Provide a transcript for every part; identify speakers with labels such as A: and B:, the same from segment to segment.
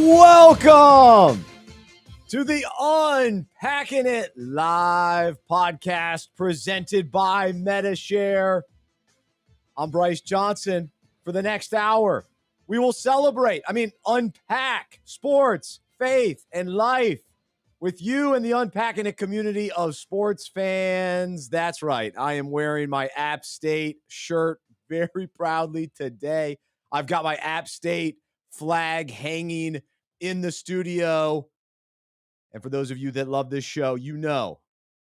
A: Welcome to the Unpacking It live podcast presented by Medi-Share. I'm Bryce Johnson. For the next hour, we will unpack sports, faith, and life with you and the Unpacking It community of sports fans. That's right. I am wearing my App State shirt very proudly today. I've got my App State flag hanging in the studio. And for those of you that love this show, you know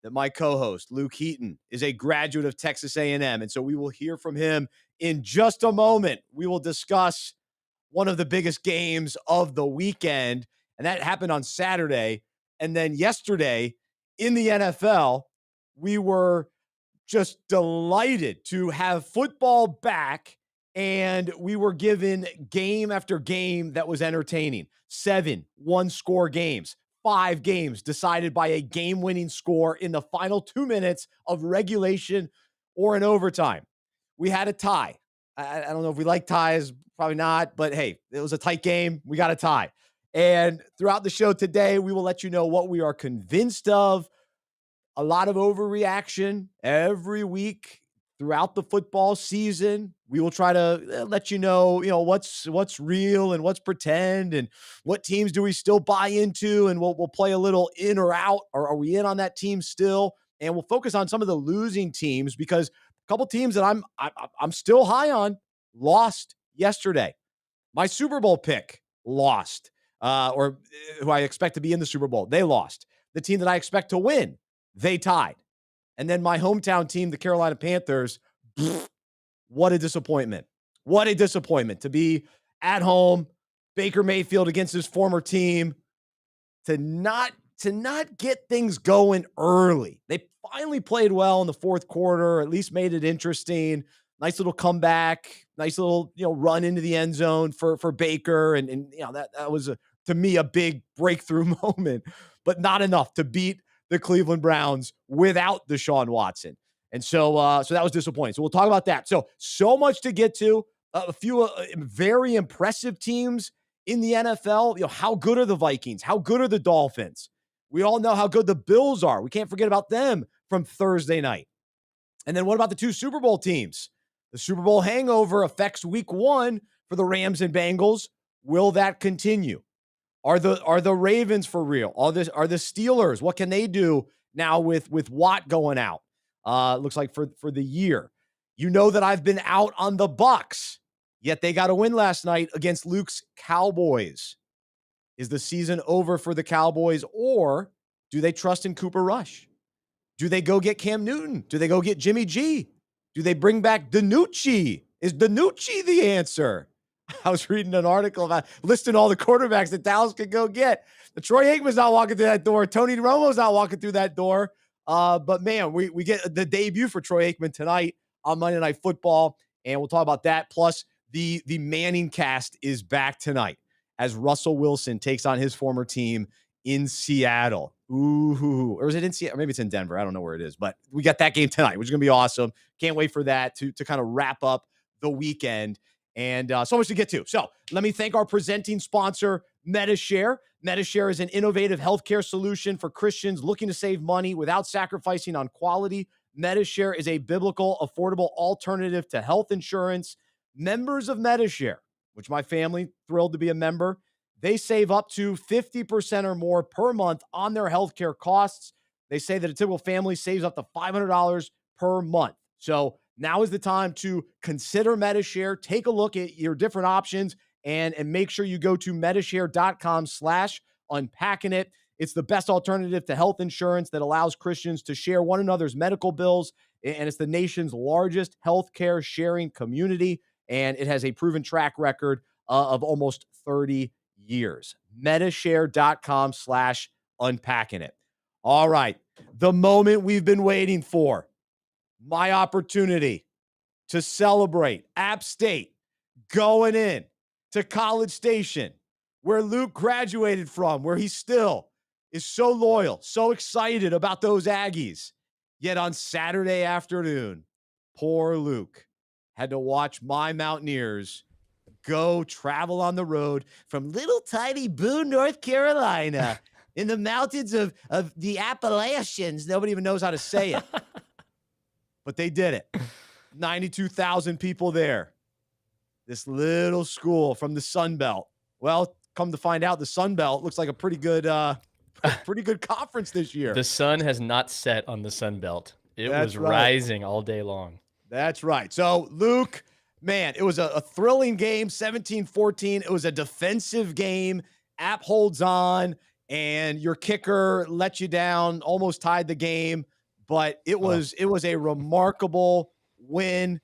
A: that my co-host, Luke Heaton, is a graduate of Texas A&M. And so we will hear from him in just a moment. We will discuss one of the biggest games of the weekend, and that happened on Saturday. And then yesterday in the NFL, we were just delighted to have football back, and we were given game after game that was entertaining. 7 one-score games, 5 games decided by a game-winning score in the final 2 minutes of regulation or in overtime. We had a tie. I don't know if we like ties, probably not, but hey, it was a tight game. We got a tie. And throughout the show today, we will let you know what we are convinced of. A lot of overreaction every week throughout the football season. We will try to let you know, what's real and what's pretend, and what teams do we still buy into, and we'll play a little in or out, or are we in on that team still? And we'll focus on some of the losing teams, because a couple teams that I'm still high on lost yesterday. My Super Bowl pick lost, or who I expect to be in the Super Bowl, they lost. The team that I expect to win, they tied. And then my hometown team, the Carolina Panthers, what a disappointment. What a disappointment to be at home, Baker Mayfield against his former team, to not get things going early. They finally played well in the fourth quarter, at least made it interesting. Nice little comeback, nice little, run into the end zone for Baker. And that was, to me, a big breakthrough moment, but not enough to beat the Cleveland Browns without Deshaun Watson. And so that was disappointing. So we'll talk about that. So much to get to. A few very impressive teams in the NFL. How good are the Vikings? How good are the Dolphins? We all know how good the Bills are. We can't forget about them from Thursday night. And then what about the 2 Super Bowl teams? The Super Bowl hangover affects week 1 for the Rams and Bengals. Will that continue? Are the Ravens for real? Are the Steelers? What can they do now with Watt going out? Looks like for the year. You know that I've been out on the Bucs, yet they got a win last night against Luke's Cowboys. Is the season over for the Cowboys, or do they trust in Cooper Rush? Do they go get Cam Newton? Do they go get Jimmy G? Do they bring back DiNucci? Is DiNucci the answer? I was reading an article about listing all the quarterbacks that Dallas could go get. The Troy Aikman's not walking through that door. Tony Romo's not walking through that door. But man, we get the debut for Troy Aikman tonight on Monday Night Football, and we'll talk about that. Plus, the Manning cast is back tonight as Russell Wilson takes on his former team in Seattle. Ooh, or is it in Seattle? Maybe it's in Denver. I don't know where it is, but we got that game tonight, which is going to be awesome. Can't wait for that to kind of wrap up the weekend. And so much to get to. So let me thank our presenting sponsor, Medi-Share. Medi-Share is an innovative healthcare solution for Christians looking to save money without sacrificing on quality. Medi-Share is a biblical, affordable alternative to health insurance. Members of Medi-Share, which my family, thrilled to be a member, they save up to 50% or more per month on their healthcare costs. They say that a typical family saves up to $500 per month. So now is the time to consider Medi-Share. Take a look at your different options and make sure you go to medishare.com/unpackingit. It's the best alternative to health insurance that allows Christians to share one another's medical bills. And it's the nation's largest healthcare sharing community. And it has a proven track record of almost 30 years. medishare.com/unpackingit. All right. The moment we've been waiting for. My opportunity to celebrate App State going in to College Station, where Luke graduated from, where he still is so loyal, so excited about those Aggies. Yet on Saturday afternoon, poor Luke had to watch my Mountaineers go travel on the road from little tiny Boone, North Carolina, in the mountains of the Appalachians. Nobody even knows how to say it. But they did it. 92,000 people there. This little school from the Sun Belt. Well, come to find out, the Sun Belt looks like a pretty good conference this year.
B: The sun has not set on the Sun Belt. That's was rising all day long.
A: That's right. So, Luke, man, it was a thrilling game, 17-14. It was a defensive game. App holds on, and your kicker let you down, almost tied the game. But it was a remarkable win.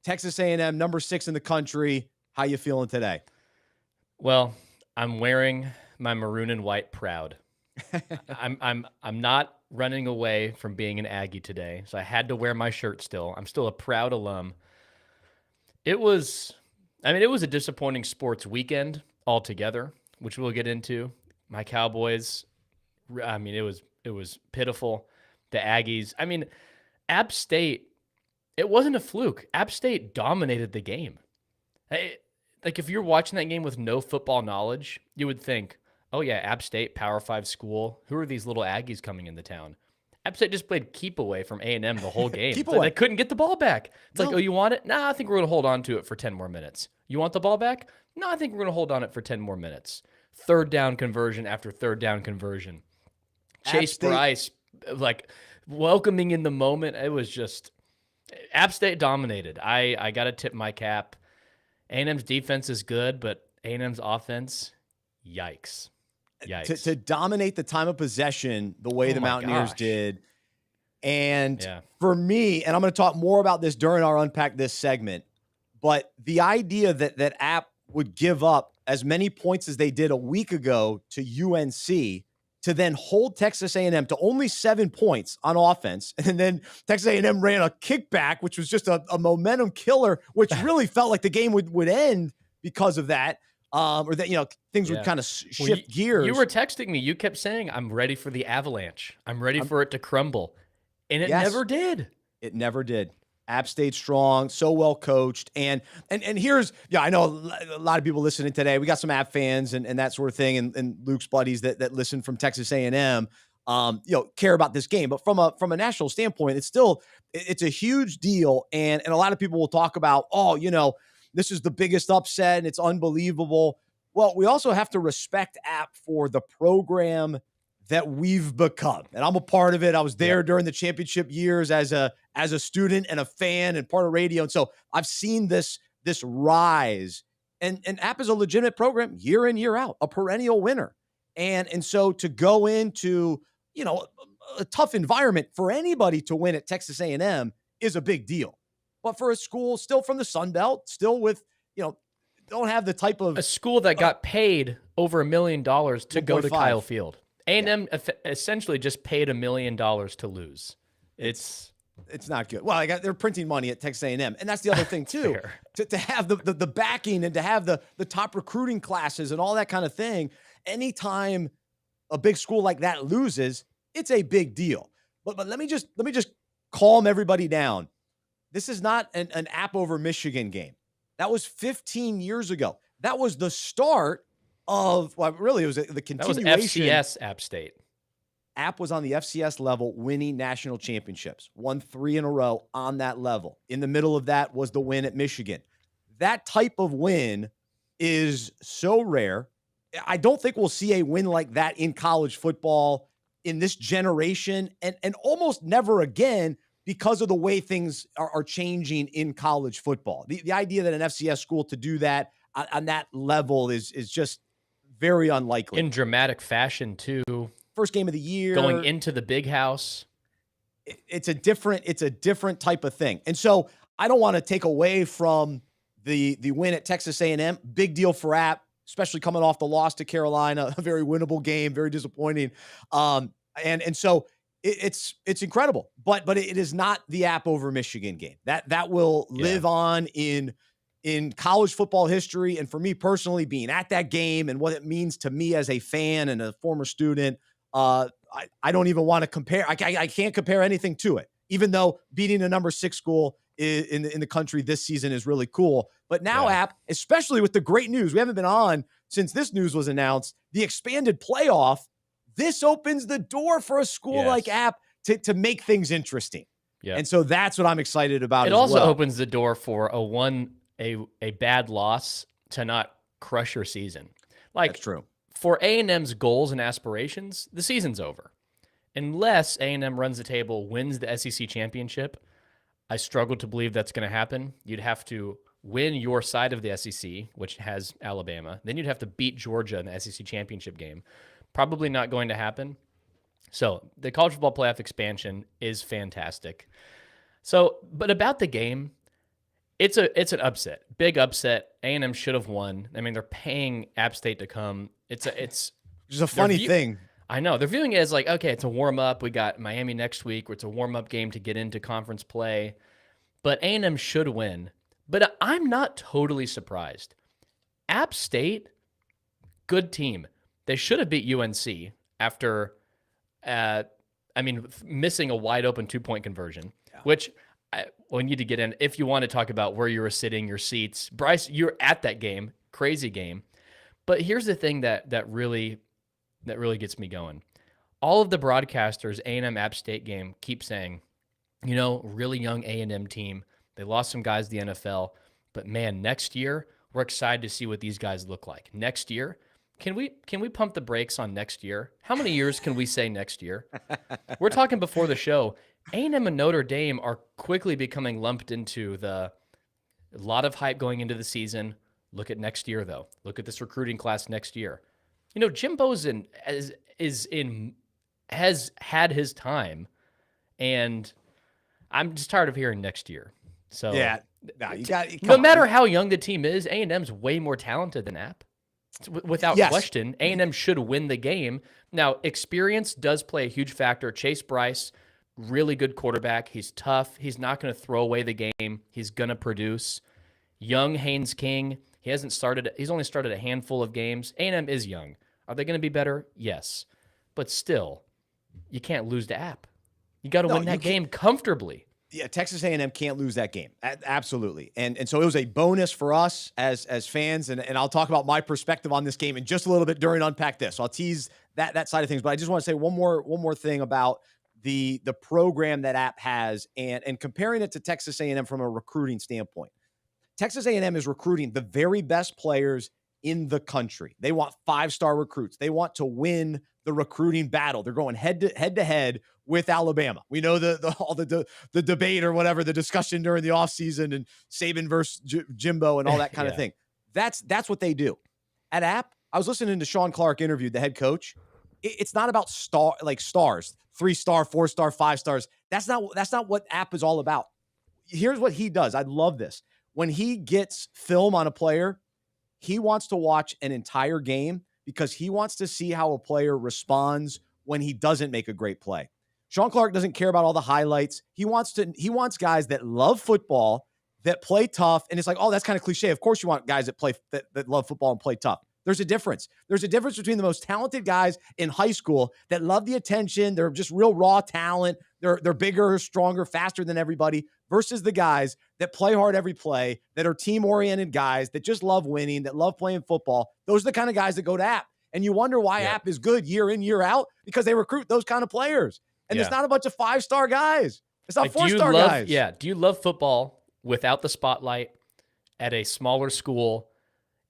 A: Texas A&M, number 6 in the country. How you feeling today?
B: Well, I'm wearing my maroon and white proud. I'm not running away from being an Aggie today, so I had to wear my shirt still. I'm still a proud alum. It was a disappointing sports weekend altogether, which we'll get into. My Cowboys, it was pitiful. The Aggies, App State, it wasn't a fluke. App State dominated the game. Like, if you're watching that game with no football knowledge, you would think, oh, yeah, App State, Power 5 school. Who are these little Aggies coming into town? App State just played keep away from A&M the whole game.
A: Keep away.
B: They couldn't get the ball back. It's like, oh, you want it? Nah, I think we're going to hold on to it for 10 more minutes. You want the ball back? No, I think we're going to hold on it for 10 more minutes. Third down conversion after third down conversion. Chase Bryce, like, welcoming in the moment. It was just App State dominated. I got to tip my cap. A&M's defense is good, but A&M's offense, yikes.
A: To dominate the time of possession the way the Mountaineers did. And for me, and I'm going to talk more about this during our Unpack This segment, but the idea that App would give up as many points as they did a week ago to UNC to then hold Texas A&M to only 7 points on offense. And then Texas A&M ran a kickback, which was just a momentum killer, which really felt like the game would end because of that. Or that, things would kind of shift gears.
B: You were texting me. You kept saying, I'm ready for the avalanche. I'm ready for it to crumble. And it never did.
A: It never did. App State strong, so well coached. And here's, I know a lot of people listening today. We got some App fans and that sort of thing, and Luke's buddies that listen from Texas A&M, care about this game. But from a national standpoint, it's a huge deal. And a lot of people will talk about, this is the biggest upset and it's unbelievable. Well, we also have to respect App for the program that we've become. And I'm a part of it. I was there during the championship years as a student and a fan and part of radio. And so I've seen this rise, and App is a legitimate program year in, year out, a perennial winner. And so to go into, a tough environment for anybody to win at Texas A&M is a big deal. But for a school still from the Sun Belt, still with, don't have the type of...
B: A school that got paid over $1 million to go to Kyle Field. A&M essentially just paid $1 million to lose. It's not good. Well,
A: they're printing money at Texas A&M, and that's the other thing too. to have the backing and to have the top recruiting classes and all that kind of thing. Anytime a big school like that loses, it's a big deal. But let me just calm everybody down. This is not an App over Michigan game. That was 15 years ago. That was the start of, really, it was the continuation.
B: That was FCS App State.
A: App was on the FCS level, winning national championships, won 3 in a row on that level. In the middle of that was the win at Michigan. That type of win is so rare. I don't think we'll see a win like that in college football in this generation, and almost never again, because of the way things are changing in college football. The idea that an FCS school to do that on that level is just very unlikely.
B: In dramatic fashion, too.
A: First game of the year.
B: Going into the big house.
A: It's a different type of thing. And so I don't want to take away from the win at Texas A&M. Big deal for App, especially coming off the loss to Carolina. A very winnable game, very disappointing. And so it's incredible, but it is not the App over Michigan game. That will live on in college football history. And for me personally, being at that game and what it means to me as a fan and a former student, I don't even want to compare. I can't compare anything to it. even though beating a number 6 school in the country this season is really cool. But now App, especially with the great news, we haven't been on since this news was announced, the expanded playoff, this opens the door for a school like App to make things interesting. Yeah. And so that's what I'm excited about.
B: It also opens the door for a bad loss to not crush your season. Like,
A: that's true.
B: For A&M's goals and aspirations, the season's over. Unless A&M runs the table, wins the SEC championship, I struggle to believe that's going to happen. You'd have to win your side of the SEC, which has Alabama. Then you'd have to beat Georgia in the SEC championship game. Probably not going to happen. So the college football playoff expansion is fantastic. So, but about the game, it's an upset, big upset. A&M should have won. I mean, they're paying App State to come. It's
A: just a funny thing.
B: I know they're viewing it as like, okay, it's a warm up. We got Miami next week, where it's a warm up game to get into conference play. But A&M should win. But I'm not totally surprised. App State, good team. They should have beat UNC after, missing a wide open 2-point conversion, which we need to get in. If you want to talk about where you were sitting, your seats, Bryce, you're at that game, crazy game. But here's the thing that really gets me going. All of the broadcasters, A&M App State game, keep saying, really young A&M team. They lost some guys to the NFL, but man, next year we're excited to see what these guys look like. Next year, can we pump the brakes on next year? How many years can we say next year? We're talking before the show. A&M and Notre Dame are quickly becoming lumped into a lot of hype going into the season. Look at next year, though. Look at this recruiting class next year. Jimbo's has had his time, and I'm just tired of hearing next year. So
A: yeah,
B: no matter how young the team is, A&M's way more talented than App. Without question, A&M should win the game. Now, experience does play a huge factor. Chase Bryce, really good quarterback. He's tough. He's not going to throw away the game. He's going to produce. Young Haynes King, he's only started a handful of games. A&M is young. Are they going to be better? Yes. But still, you can't lose to App. You got to win that game comfortably.
A: Yeah, Texas A&M can't lose that game. Absolutely. And so it was a bonus for us as fans, and I'll talk about my perspective on this game in just a little bit during Unpack This. So I'll tease that side of things, but I just want to say one more thing about the program that App has and comparing it to Texas A&M from a recruiting standpoint. Texas A&M is recruiting the very best players in the country. They want 5-star recruits. They want to win the recruiting battle. They're going head to head with Alabama. We know the debate or whatever, the discussion during the offseason and Saban versus Jimbo and all that kind of thing. That's what they do. At App, I was listening to Sean Clark interviewed the head coach. It's not about stars, 3-star, 4-star, 5 stars. That's not what App is all about. Here's what he does. I love this. When he gets film on a player, he wants to watch an entire game because he wants to see how a player responds when he doesn't make a great play. Sean Clark doesn't care about all the highlights. He wants guys that love football, that play tough. And it's like, oh, that's kind of cliche. Of course you want guys that love football and play tough. There's a difference. There's a difference between the most talented guys in high school that love the attention. They're just real raw talent. They're bigger, stronger, faster than everybody versus the guys that play hard every play, that are team-oriented guys, that just love winning, that love playing football. Those are the kind of guys that go to App. And you wonder why App is good year in, year out, because they recruit those kind of players. And it's not a bunch of 5-star guys. It's not 4-star guys.
B: Yeah. Do you love football without the spotlight at a smaller school,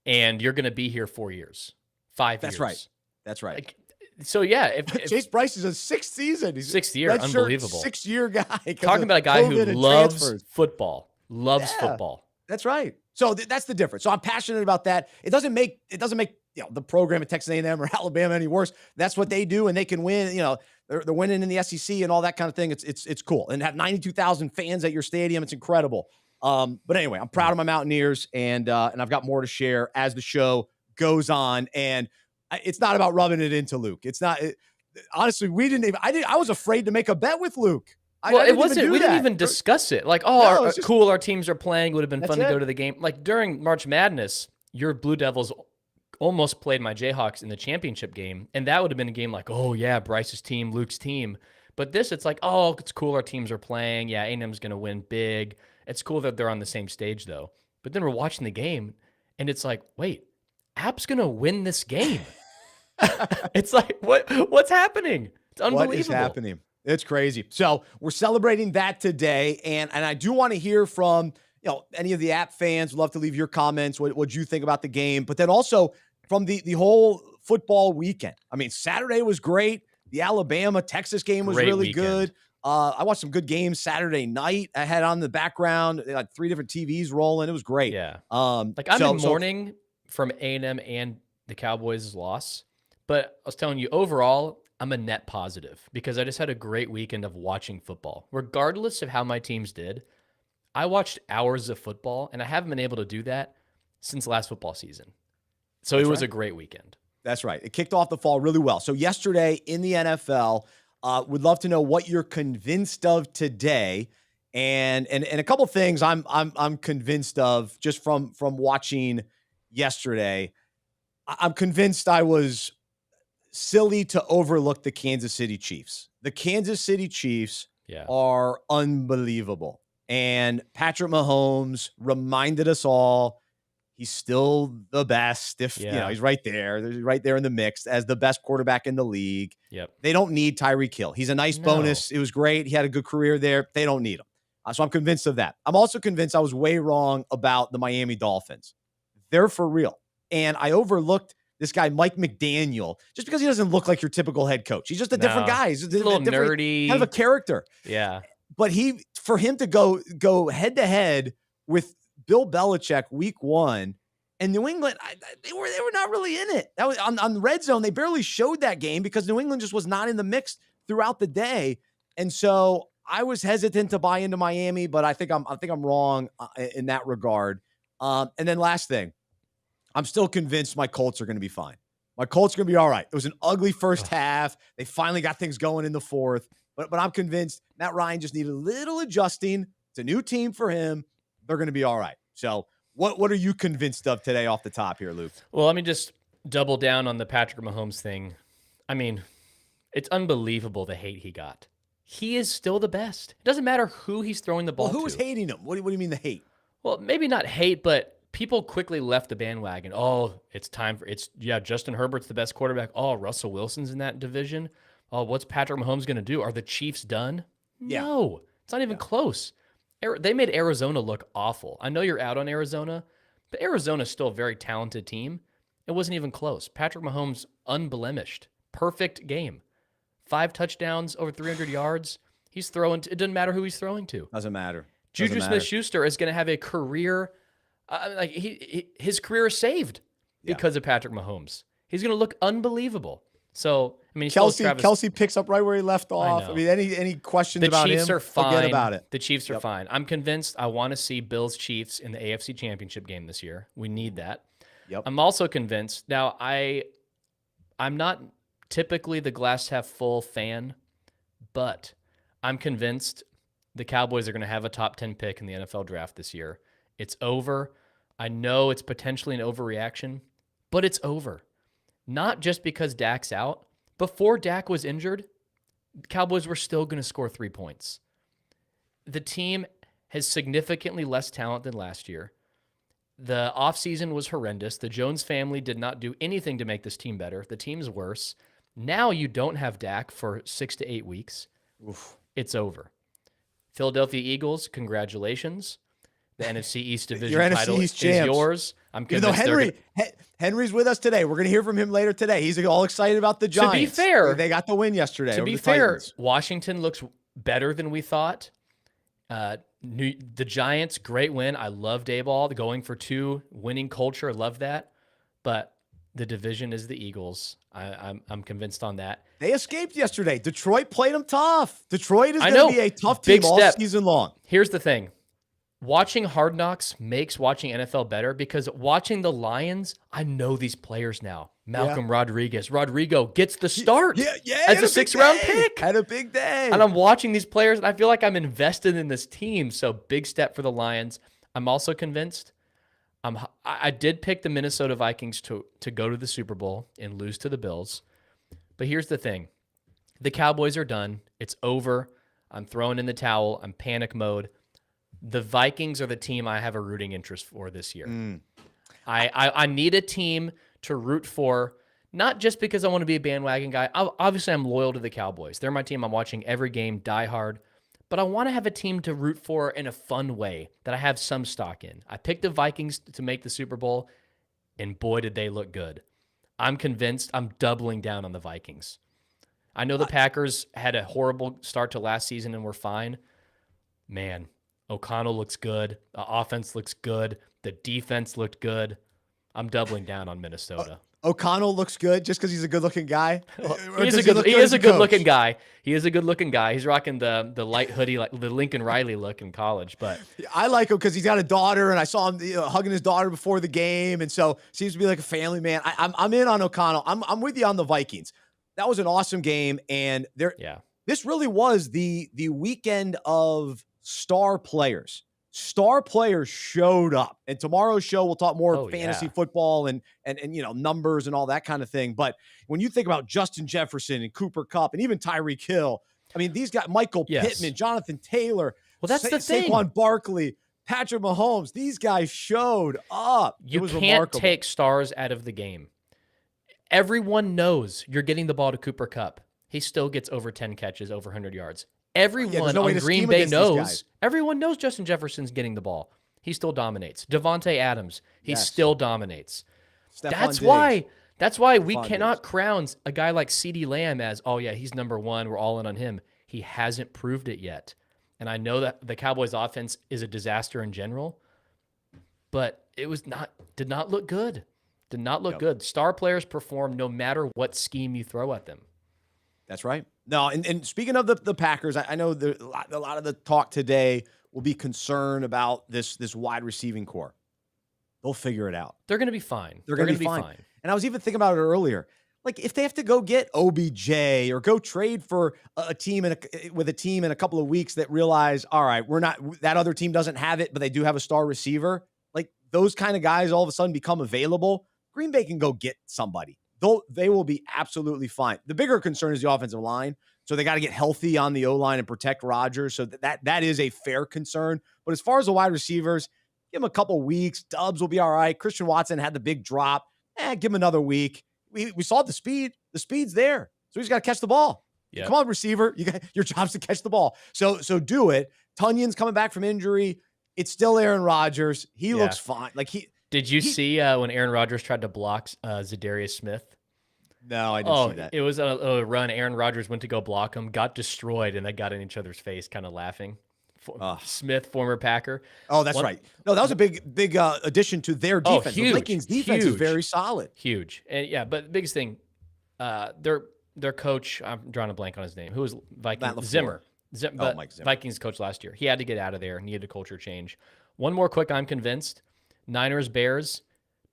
B: and you're going to be here 4 years, 5 years?
A: That's right.
B: If
A: Chase Bryce is a 6th season. He's
B: 6th year, unbelievable.
A: 6-year guy.
B: Talking about a guy who loves football. Loves football.
A: That's right. So that's the difference. So I'm passionate about that. It doesn't make the program at Texas A&M or Alabama any worse. That's what they do, and they can win. They're winning in the SEC and all that kind of thing. It's cool, and have 92,000 fans at your stadium. It's incredible. But anyway, I'm proud of my Mountaineers, and I've got more to share as the show goes on. And it's not about rubbing it into Luke. It's not. Honestly, I was afraid to make a bet with Luke.
B: It wasn't. We didn't even discuss it. Like, cool. Our teams are playing. Would have been fun to go to the game. Like during March Madness, your Blue Devils almost played my Jayhawks in the championship game, and that would have been a game like, oh yeah, Bryce's team, Luke's team. But this, it's like, oh, it's cool our teams are playing. Yeah, A&M's going to win big. It's cool that they're on the same stage, though. But then we're watching the game, and it's like, wait, App's going to win this game. It's like, what's happening? It's unbelievable.
A: What is happening? It's crazy. So we're celebrating that today, and I do want to hear from any of the App fans. We'd love to leave your comments. What you think about the game, but then also from the whole football weekend. I mean, Saturday was great. The Alabama-Texas game was really good. I watched some good games Saturday night. I had on the background, they had 3 different TVs rolling. It was great.
B: Yeah. I'm in mourning from A&M and the Cowboys' loss. But I was telling you, overall, I'm a net positive because I just had a great weekend of watching football. Regardless of how my teams did, I watched hours of football, and I haven't been able to do that since last football season. So it was a great weekend.
A: That's right. It kicked off the fall really well. So yesterday in the NFL, would love to know what you're convinced of today, and a couple things I'm convinced of just from watching yesterday. I'm convinced I was silly to overlook the Kansas City Chiefs. The Kansas City Chiefs are unbelievable, and Patrick Mahomes reminded us all he's still the best. If he's right there in the mix as the best quarterback in the league.
B: Yep.
A: They don't need Tyreek Hill. He's a nice bonus. It was great. He had a good career there. They don't need him. So I'm convinced of that. I'm also convinced I was way wrong about the Miami Dolphins. They're for real. And I overlooked this guy, Mike McDaniel, just because he doesn't look like your typical head coach. He's just a different guy. He's
B: a little nerdy.
A: Kind of a character.
B: Yeah.
A: But for him to go head to head with Bill Belichick week 1 and New England, they were not really in it. That was on the red zone. They barely showed that game because New England just was not in the mix throughout the day. And so I was hesitant to buy into Miami, but I think I'm wrong in that regard. And then last thing, I'm still convinced my Colts are going to be fine. My Colts are going to be all right. It was an ugly first half. They finally got things going in the fourth, but I'm convinced Matt Ryan just needed a little adjusting. It's a new team for him. They're going to be all right. So what are you convinced of today off the top here, Luke?
B: Well, let me just double down on the Patrick Mahomes thing. I mean, it's unbelievable the hate he got. He is still the best. It doesn't matter who he's throwing the ball to.
A: Who was hating him? What do you mean the hate?
B: Well, maybe not hate, but people quickly left the bandwagon. Oh, Justin Herbert's the best quarterback. Oh, Russell Wilson's in that division. Oh, what's Patrick Mahomes going to do? Are the Chiefs done?
A: Yeah.
B: No, it's not even close. They made Arizona look awful. I know you're out on Arizona, but Arizona's still a very talented team. It wasn't even close. Patrick Mahomes, unblemished. Perfect game. 5 touchdowns, over 300 yards. He's throwing. It doesn't matter who he's throwing to.
A: Doesn't matter.
B: Juju Smith-Schuster is going to have a career. His career is saved because of Patrick Mahomes. He's going to look unbelievable. So, I mean,
A: Kelsey picks up right where he left off. I mean, any questions about him?
B: The Chiefs are fine.
A: Forget about it.
B: The Chiefs are fine. I'm convinced I want to see Bills Chiefs in the AFC Championship game this year. We need that.
A: Yep.
B: I'm also convinced. Now, I'm not typically the glass half full fan, but I'm convinced the Cowboys are going to have a top 10 pick in the NFL draft this year. It's over. I know it's potentially an overreaction, but it's over. Not just because Dak's out. Before Dak was injured, the Cowboys were still going to score 3 points. The team has significantly less talent than last year. The offseason was horrendous. The Jones family did not do anything to make this team better. The team's worse. Now you don't have Dak for 6 to 8 weeks.
A: Oof.
B: It's over. Philadelphia Eagles, congratulations. The NFC East division
A: Your
B: title
A: NFC East
B: is
A: champs.
B: yours. I'm
A: Even though Henry's with us today. We're going to hear from him later today. He's all excited about the Giants.
B: To be fair,
A: they got the win yesterday.
B: To be fair, Washington looks better than we thought. The Giants, great win. I love Dayball going for 2, winning culture. Love that. But the division is the Eagles. I'm convinced on that.
A: They escaped yesterday. Detroit played them tough. Detroit is going to be a tough team all season long.
B: Here's the thing. Watching Hard Knocks makes watching NFL better because watching the Lions, I know these players now. Malcolm Rodriguez. Rodrigo gets the start as a 6th-round pick.
A: Had a big day.
B: And I'm watching these players, and I feel like I'm invested in this team. So big step for the Lions. I'm also convinced. I did pick the Minnesota Vikings to go to the Super Bowl and lose to the Bills. But here's the thing. The Cowboys are done. It's over. I'm throwing in the towel. I'm panic mode. The Vikings are the team I have a rooting interest for this year. I need a team to root for, not just because I want to be a bandwagon guy. Obviously, I'm loyal to the Cowboys. They're my team. I'm watching every game, die hard. But I want to have a team to root for in a fun way that I have some stock in. I picked the Vikings to make the Super Bowl, and boy, did they look good. I'm convinced I'm doubling down on the Vikings. I know the Packers had a horrible start to last season and were fine. Man, O'Connell looks good. The offense looks good. The defense looked good. I'm doubling down on Minnesota.
A: O'Connell looks good just because he's a good-looking guy?
B: He is a good-looking guy. He is a good-looking guy. He's rocking the light hoodie, like the Lincoln Riley look in college. But
A: I like him because he's got a daughter, and I saw him hugging his daughter before the game, and so seems to be like a family man. I'm in on O'Connell. I'm with you on the Vikings. That was an awesome game, and this really was the weekend of star players. Star players showed up, and tomorrow's show we'll talk more fantasy football and numbers and all that kind of thing. But when you think about Justin Jefferson and Cooper Kupp and even Tyreek Hill, I mean, these guys, Michael Pittman, Jonathan Taylor,
B: that's the thing.
A: Saquon Barkley, Patrick Mahomes, these guys showed up.
B: You can't take stars out of the game. Everyone knows you're getting the ball to Cooper Kupp. He still gets over 10 catches, over 100 yards. Everyone on Green Bay knows. Everyone knows Justin Jefferson's getting the ball. He still dominates. Devontae Adams, he still dominates. That's why we cannot crown a guy like CeeDee Lamb as, he's number one. We're all in on him. He hasn't proved it yet. And I know that the Cowboys offense is a disaster in general, but did not look good. Did not look good. Star players perform no matter what scheme you throw at them.
A: That's right. No, and speaking of the Packers, I know a lot of the talk today will be concerned about this wide receiving core. They'll figure it out.
B: They're going to be fine.
A: They're going to be fine. And I was even thinking about it earlier. Like, if they have to go get OBJ or go trade for a team with a team in a couple of weeks that realize, all right, that other team doesn't have it, but they do have a star receiver. Like, those kind of guys all of a sudden become available. Green Bay can go get somebody. They will be absolutely fine. The bigger concern is the offensive line. So they got to get healthy on the O-line and protect Rodgers. So that is a fair concern. But as far as the wide receivers, give them a couple weeks. Dubs will be all right. Christian Watson had the big drop. Give him another week. We saw the speed. The speed's there. So he's got to catch the ball. Yep. Come on, receiver. Your job's to catch the ball. So do it. Tunyon's coming back from injury. It's still Aaron Rodgers. He looks fine.
B: Did you see when Aaron Rodgers tried to block Zadarius Smith?
A: No, I didn't see that.
B: It was a run. Aaron Rodgers went to go block him, got destroyed, and they got in each other's face, kind of laughing. Smith, former Packer.
A: Oh, that's right. No, that was a big addition to their defense.
B: Huge,
A: the Vikings' defense is very solid.
B: Huge. And but the biggest thing, their coach, I'm drawing a blank on his name. Who was Vikings? Zimmer.
A: Mike Zimmer.
B: Vikings coach last year. He had to get out of there. Needed a culture change. One more quick, I'm convinced. Niners, Bears.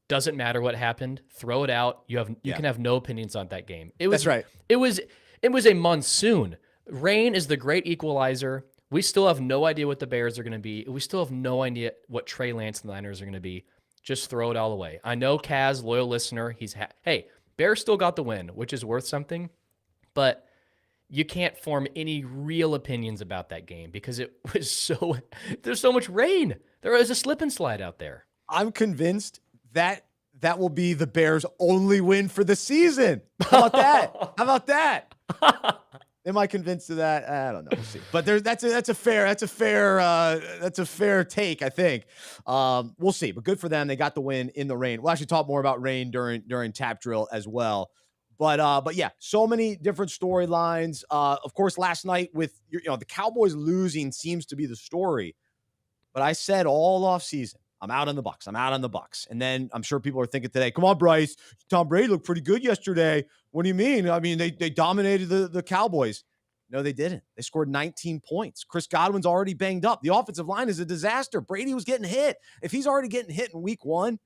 B: Doesn't matter what happened. Throw it out. You can have no opinions on that game.
A: That's right.
B: It was a monsoon. Rain is the great equalizer. We still have no idea what the Bears are going to be. We still have no idea what Trey Lance and the Niners are going to be. Just throw it all away. I know Kaz, loyal listener. Hey, Bears still got the win, which is worth something, but you can't form any real opinions about that game because it was there's so much rain. There was a slip and slide out there.
A: I'm convinced that will be the Bears' only win for the season. How about that? Am I convinced of that? I don't know. We'll see. But that's a fair take, I think. We'll see. But good for them. They got the win in the rain. We'll actually talk more about rain during tap drill as well. But yeah, so many different storylines. Of course, last night with the Cowboys losing seems to be the story. But I said all offseason, I'm out on the Bucs. I'm out on the Bucs. And then I'm sure people are thinking today, come on, Bryce, Tom Brady looked pretty good yesterday. What do you mean? I mean, they dominated the Cowboys. No, they didn't. They scored 19 points. Chris Godwin's already banged up. The offensive line is a disaster. Brady was getting hit. If he's already getting hit in week one,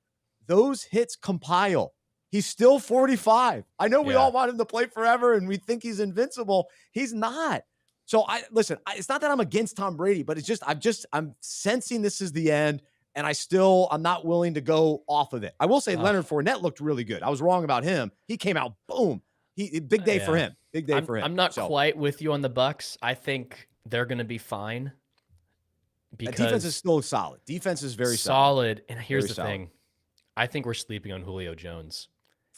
A: those hits compile. He's still 45. I know we all want him to play forever and we think he's invincible. He's not. So it's not that I'm against Tom Brady, but it's just I'm sensing this is the end. And I'm not willing to go off of it. I will say Leonard Fournette looked really good. I was wrong about him. He came out, boom. Big day for him. Big day for him.
B: I'm not quite with you on the Bucs. I think they're going to be fine because
A: defense is still solid. Defense is very
B: solid. And here's the thing. I think we're sleeping on Julio Jones.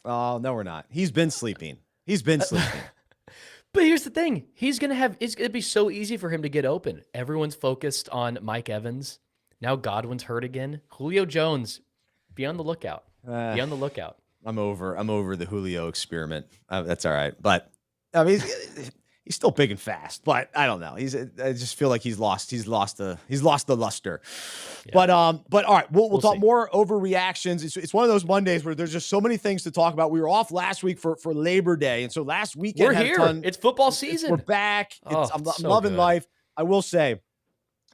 A: Oh, no, we're not. He's been sleeping.
B: But here's the thing. It's going to be so easy for him to get open. Everyone's focused on Mike Evans. Now Godwin's hurt again. Julio Jones, be on the lookout. Be on the lookout.
A: I'm over the Julio experiment. That's all right. But I mean, he's still big and fast, but I don't know. I just feel like he's lost the luster. Yeah. But all right, we'll talk more overreactions. It's one of those Mondays where there's just so many things to talk about. We were off last week for Labor Day, and so last weekend
B: we're here. It's football season.
A: We're back. I'm so loving good. Life. I will say,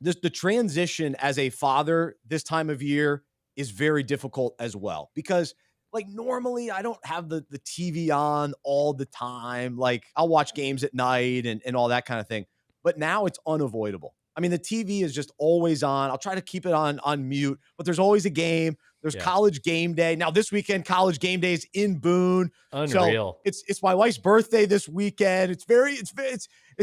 A: the transition as a father this time of year is very difficult as well, because like normally I don't have the TV on all the time. Like I'll watch games at night and all that kind of thing. But now it's unavoidable. I mean, the TV is just always on. I'll try to keep it on mute, but there's always a game. There's college game day. Now this weekend, college game day is in Boone.
B: Unreal.
A: So it's my wife's birthday this weekend. It's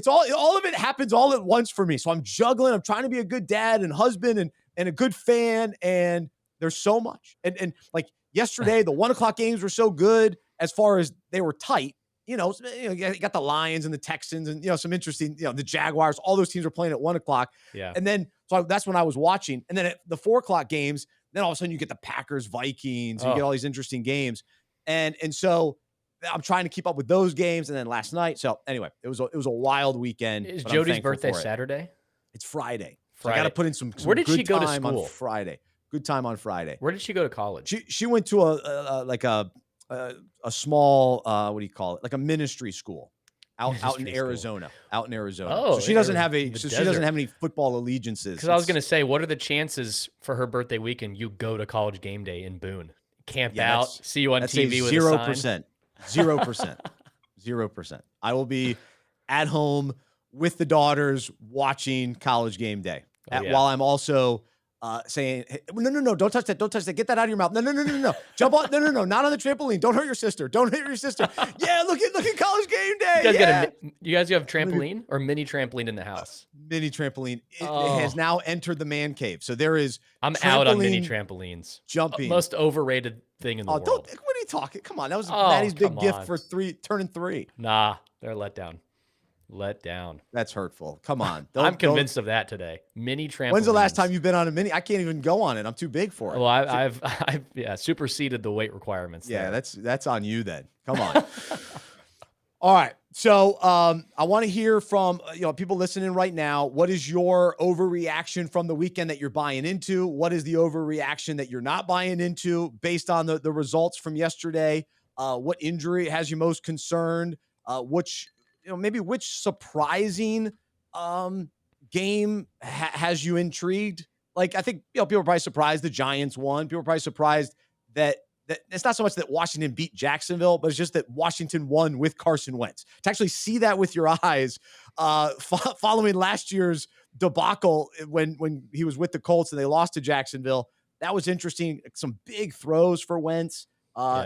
A: all of it happens all at once for me. So I'm juggling. I'm trying to be a good dad and husband and a good fan. And there's so much. And like, yesterday, the 1:00 games were so good as far as they were tight. You got the Lions and the Texans and, some interesting, the Jaguars, all those teams were playing at 1:00.
B: Yeah.
A: And then, so that's when I was watching. And then at the 4:00 games, then all of a sudden you get the Packers, Vikings, you get all these interesting games. And so I'm trying to keep up with those games. And then last night. So anyway, it was a wild weekend.
B: Is Jody's birthday Saturday?
A: It's Friday. So I got to put in some
B: Where did she go to
A: time
B: school?
A: On Friday. Good time on Friday.
B: Where did she go to college?
A: She went to a small what do you call it? Like a ministry school out in Arizona. Out in Arizona.
B: Oh,
A: so she doesn't have any football allegiances.
B: Because I was gonna say, what are the chances for her birthday weekend you go to college game day in Boone? Camp out, see you on TV with 0%.
A: 0%. I will be at home with the daughters watching college game day while I'm also saying, hey, no, don't touch that. Get that out of your mouth. No. Jump on. No, not on the trampoline. Don't hurt your sister. Yeah, look at college game day.
B: You guys have trampoline or mini trampoline in the house?
A: Mini trampoline. It has now entered the man cave. So there is.
B: I'm out on mini trampolines.
A: Jumping.
B: Most overrated thing in the world.
A: What are you talking? Come on. That was Maddie's big gift for turning 3.
B: Nah, they're let down.
A: That's hurtful. Come on.
B: I'm convinced of that today. Mini trampolines.
A: When's the last time you've been on a mini? I can't even go on it. I'm too big for it.
B: Well, I've superseded the weight requirements.
A: Yeah, that's on you then. Come on. All right. So I want to hear from people listening right now. What is your overreaction from the weekend that you're buying into? What is the overreaction that you're not buying into based on the results from yesterday? What injury has you most concerned? Which surprising game has you intrigued? Like, I think people are probably surprised the Giants won. People are probably surprised that it's not so much that Washington beat Jacksonville, but it's just that Washington won with Carson Wentz. To actually see that with your eyes, following last year's debacle when he was with the Colts and they lost to Jacksonville, that was interesting. Some big throws for Wentz.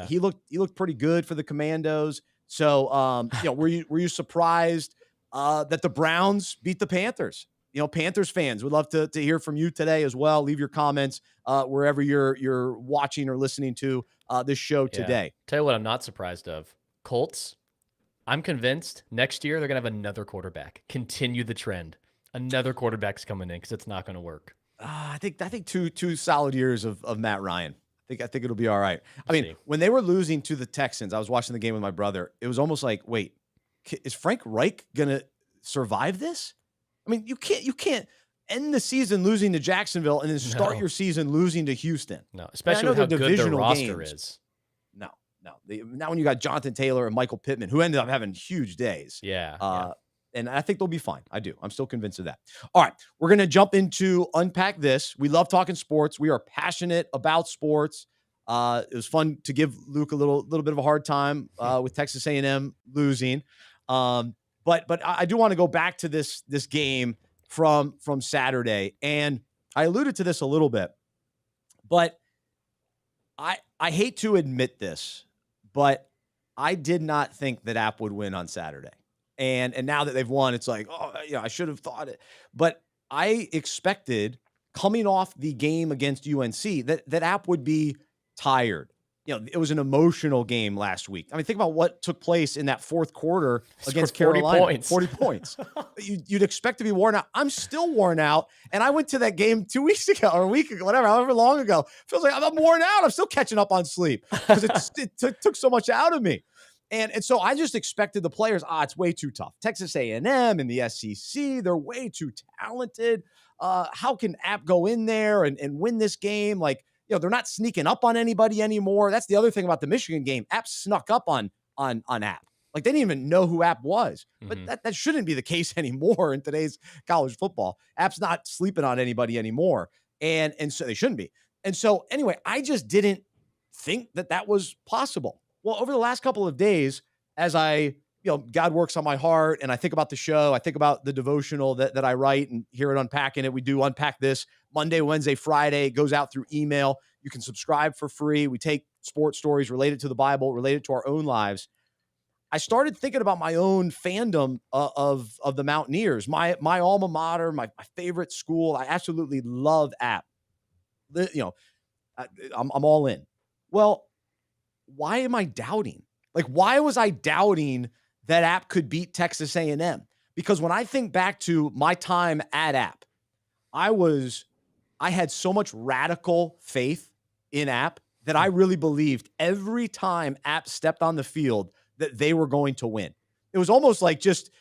A: He looked pretty good for the Commandos. So, were you surprised that the Browns beat the Panthers? Panthers fans, would love to hear from you today as well. Leave your comments wherever you're watching or listening to this show today.
B: Tell you what, I'm not surprised of. Colts, I'm convinced next year they're going to have another quarterback. Continue the trend. Another quarterback's coming in because it's not going to work.
A: I think two solid years of Matt Ryan. I think it'll be all right. When they were losing to the Texans, I was watching the game with my brother. It was almost like, wait, is Frank Reich gonna survive this? I mean, you can't end the season losing to Jacksonville and then start your season losing to Houston.
B: No, especially with how good their roster is.
A: No. Now when you got Jonathan Taylor and Michael Pittman, who ended up having huge days.
B: Yeah.
A: And I think they'll be fine. I do. I'm still convinced of that. All right. We're going to jump into Unpack This. We love talking sports. We are passionate about sports. It was fun to give Luke a little bit of a hard time with Texas A&M losing. But I do want to go back to this game from Saturday. And I alluded to this a little bit. But I hate to admit this, but I did not think that App would win on Saturday. And now that they've won, it's like, oh, I should have thought it. But I expected coming off the game against UNC that App would be tired. It was an emotional game last week. I mean, think about what took place in that fourth quarter against
B: 40
A: Carolina.
B: points.
A: 40 points. You'd expect to be worn out. I'm still worn out. And I went to that game 2 weeks ago or a week ago, whatever, however long ago. Feels like I'm worn out. I'm still catching up on sleep because it took so much out of me. And so I just expected the players, it's way too tough. Texas A&M and the SEC, they're way too talented. How can App go in there and win this game? Like, they're not sneaking up on anybody anymore. That's the other thing about the Michigan game. App snuck up on App. Like, they didn't even know who App was. But that shouldn't be the case anymore in today's college football. App's not sleeping on anybody anymore. And so they shouldn't be. And so anyway, I just didn't think that was possible. Well, over the last couple of days, as God works on my heart and I think about the show, I think about the devotional that I write and here at Unpacking It, we do Unpack This Monday, Wednesday, Friday. It goes out through email. You can subscribe for free. We take sports stories related to the Bible, related to our own lives. I started thinking about my own fandom of the Mountaineers, my alma mater, my favorite school. I absolutely love App. I'm all in. Well, why am I doubting? Like, why was I doubting that App could beat Texas A&M? Because when I think back to my time at App, I had so much radical faith in App that I really believed every time App stepped on the field that they were going to win. It was almost like just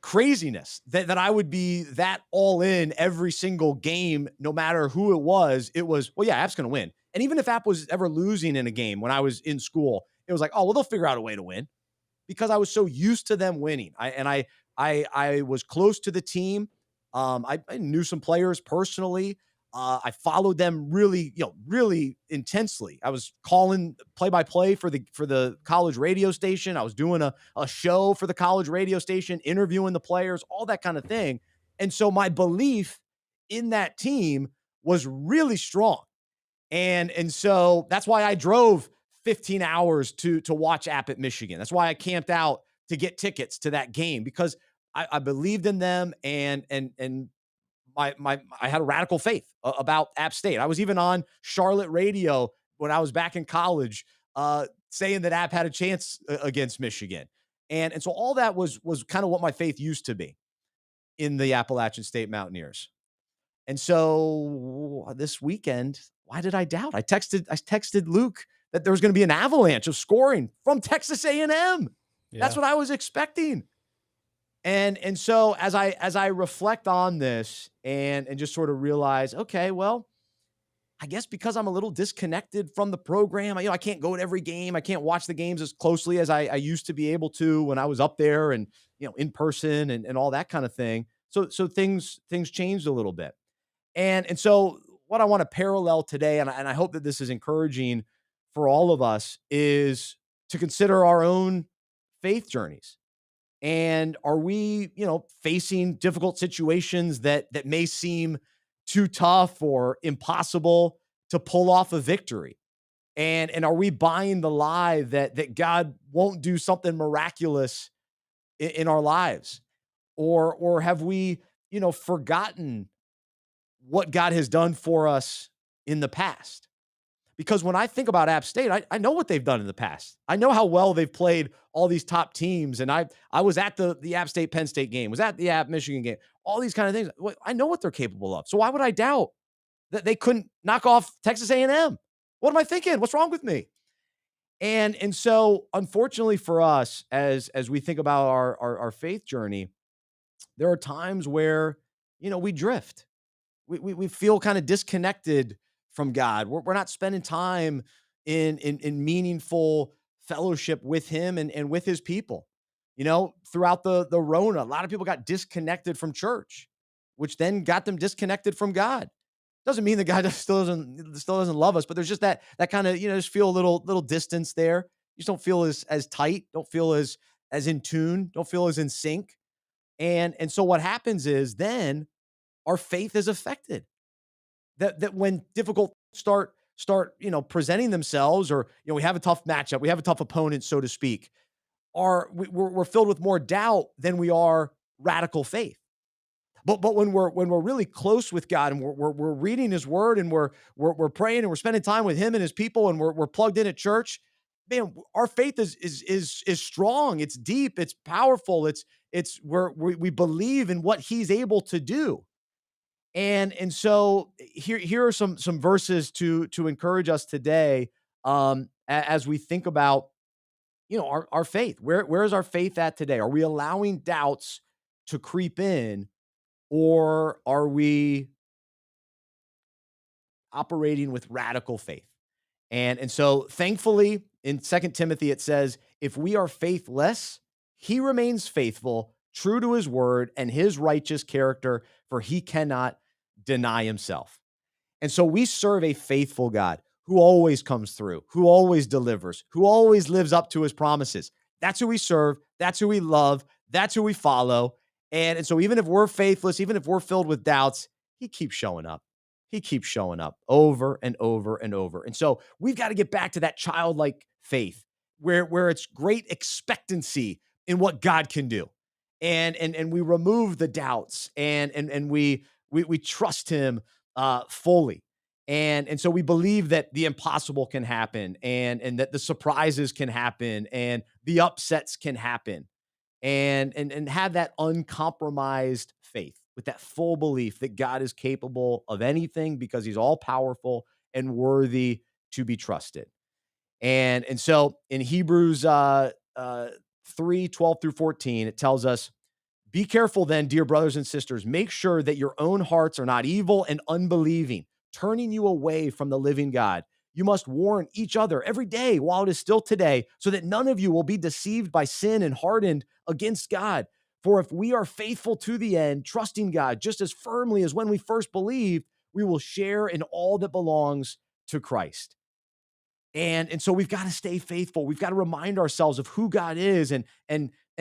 A: craziness that I would be that all in every single game, no matter who it was. It was, well, yeah, App's going to win. And even if App was ever losing in a game when I was in school, it was like, oh, well, they'll figure out a way to win, because I was so used to them winning. I was close to the team. I knew some players personally. I followed them really intensely. I was calling play-by-play for the college radio station. I was doing a show for the college radio station, interviewing the players, all that kind of thing. And so my belief in that team was really strong. And so that's why I drove 15 hours to watch App at Michigan. That's why I camped out to get tickets to that game, because I believed in them and I had a radical faith about App State. I was even on Charlotte radio when I was back in college, saying that App had a chance against Michigan. And so all that was kind of what my faith used to be in the Appalachian State Mountaineers. And so this weekend, why did I doubt? I texted Luke that there was going to be an avalanche of scoring from Texas A&M. Yeah. That's what I was expecting. And so as I reflect on this and just sort of realize, okay, well, I guess because I'm a little disconnected from the program, I can't go to every game. I can't watch the games as closely as I used to be able to when I was up there and, in person and all that kind of thing. So things changed a little bit. And so what I want to parallel today, and I hope that this is encouraging for all of us, is to consider our own faith journeys. And are we, facing difficult situations that may seem too tough or impossible to pull off a victory? And are we buying the lie that God won't do something miraculous in our lives? Or have we, forgotten what God has done for us in the past? Because when I think about App State, I know what they've done in the past. I know how well they've played all these top teams. And I was at the App State Penn State game, was at the App Michigan game, all these kind of things. I know what they're capable of. So why would I doubt that they couldn't knock off Texas A&M? What am I thinking? What's wrong with me? And so unfortunately for us, as we think about our faith journey, there are times where, we drift. We feel kind of disconnected from God. We're not spending time in meaningful fellowship with him and with his people. Throughout the Rona, a lot of people got disconnected from church, which then got them disconnected from God. Doesn't mean that God still doesn't love us, but there's just that kind of, just feel a little distance there. You just don't feel as tight, don't feel as in tune, don't feel as in sync. And so what happens is then our faith is affected. That when difficult start presenting themselves, or, we have a tough matchup, we have a tough opponent, so to speak, we're filled with more doubt than we are radical faith. But when we're really close with God, and we're reading His Word, and we're praying, and we're spending time with Him and His people, and we're plugged in at church, man, our faith is strong. It's deep. It's powerful. We believe in what He's able to do. And so here are some verses to encourage us today, as we think about, our faith. Where is our faith at today? Are we allowing doubts to creep in, or are we operating with radical faith? And so thankfully in 2 Timothy it says, if we are faithless, He remains faithful, true to His word and His righteous character, for He cannot deny Himself. And so we serve a faithful God who always comes through, who always delivers, who always lives up to His promises. That's who we serve. That's who we love. That's who we follow. And so even if we're faithless, even if we're filled with doubts, He keeps showing up. He keeps showing up over and over and over. And so we've got to get back to that childlike faith where it's great expectancy in what God can do. And we remove the doubts, and we trust Him fully. And so we believe that the impossible can happen, and that the surprises can happen, and the upsets can happen, and have that uncompromised faith with that full belief that God is capable of anything, because He's all powerful and worthy to be trusted. And so in Hebrews 3:12-14, it tells us, be careful then, dear brothers and sisters, make sure that your own hearts are not evil and unbelieving, turning you away from the living God. You must warn each other every day while it is still today, so that none of you will be deceived by sin and hardened against God. For if we are faithful to the end, trusting God just as firmly as when we first believed, we will share in all that belongs to Christ. And so we've got to stay faithful. We've got to remind ourselves of who God is, and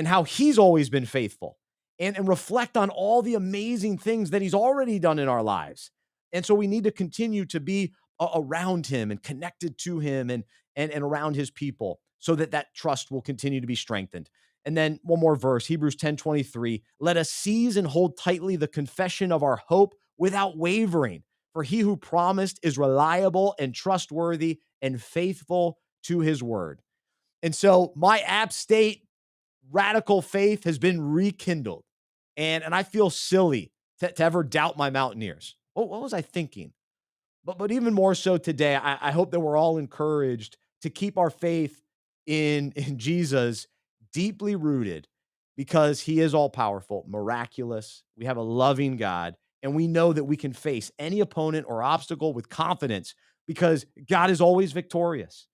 A: how He's always been faithful, and reflect on all the amazing things that He's already done in our lives. And so we need to continue to be around Him and connected to Him, and around His people, so that trust will continue to be strengthened. And then one more verse, Hebrews 10:23, let us seize and hold tightly the confession of our hope without wavering, for He who promised is reliable and trustworthy and faithful to His word. And so my App State radical faith has been rekindled. And I feel silly to ever doubt my Mountaineers. What was I thinking? But even more so today, I hope that we're all encouraged to keep our faith in Jesus deeply rooted, because He is all powerful, miraculous. We have a loving God, and we know that we can face any opponent or obstacle with confidence, because God is always victorious,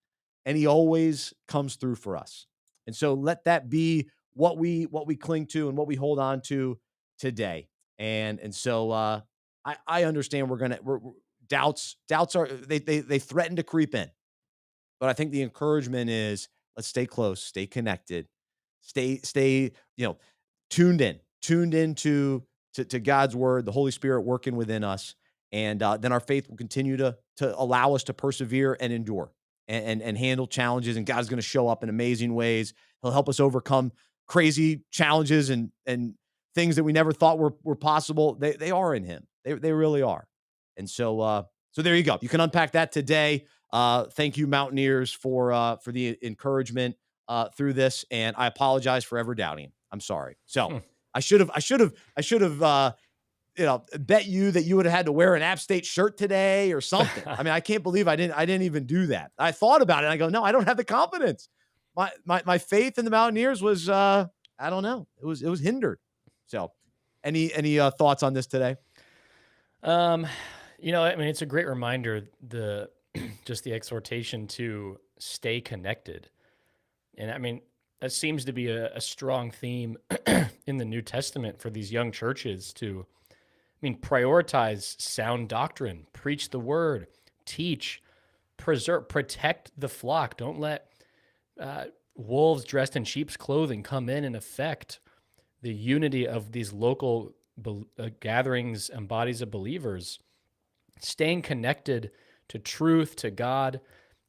A: and He always comes through for us. And so let that be what we cling to and what we hold on to today. And so I understand we're doubts are they threaten to creep in. But I think the encouragement is, let's stay close, stay connected, stay tuned into to God's word, the Holy Spirit working within us, and then our faith will continue to allow us to persevere and endure, and handle challenges. And God's going to show up in amazing ways. He'll help us overcome crazy challenges and things that we never thought were possible. They are in Him. They really are. And so there you go. You can unpack that today. Thank you, Mountaineers, for the encouragement through this. And I apologize for ever doubting. I'm sorry. So I should have bet you that you would have had to wear an App State shirt today or something. I mean, I can't believe I didn't even do that. I thought about it, and I go, no, I don't have the confidence. My faith in the Mountaineers was I don't know. It was hindered. So any thoughts on this today?
B: I mean, it's a great reminder, just the exhortation to stay connected. And I mean, that seems to be a strong theme in the New Testament for these young churches to, prioritize sound doctrine, preach the word, teach, preserve, protect the flock. Don't let wolves dressed in sheep's clothing come in and affect the unity of these local gatherings and bodies of believers. Staying connected to truth, to God,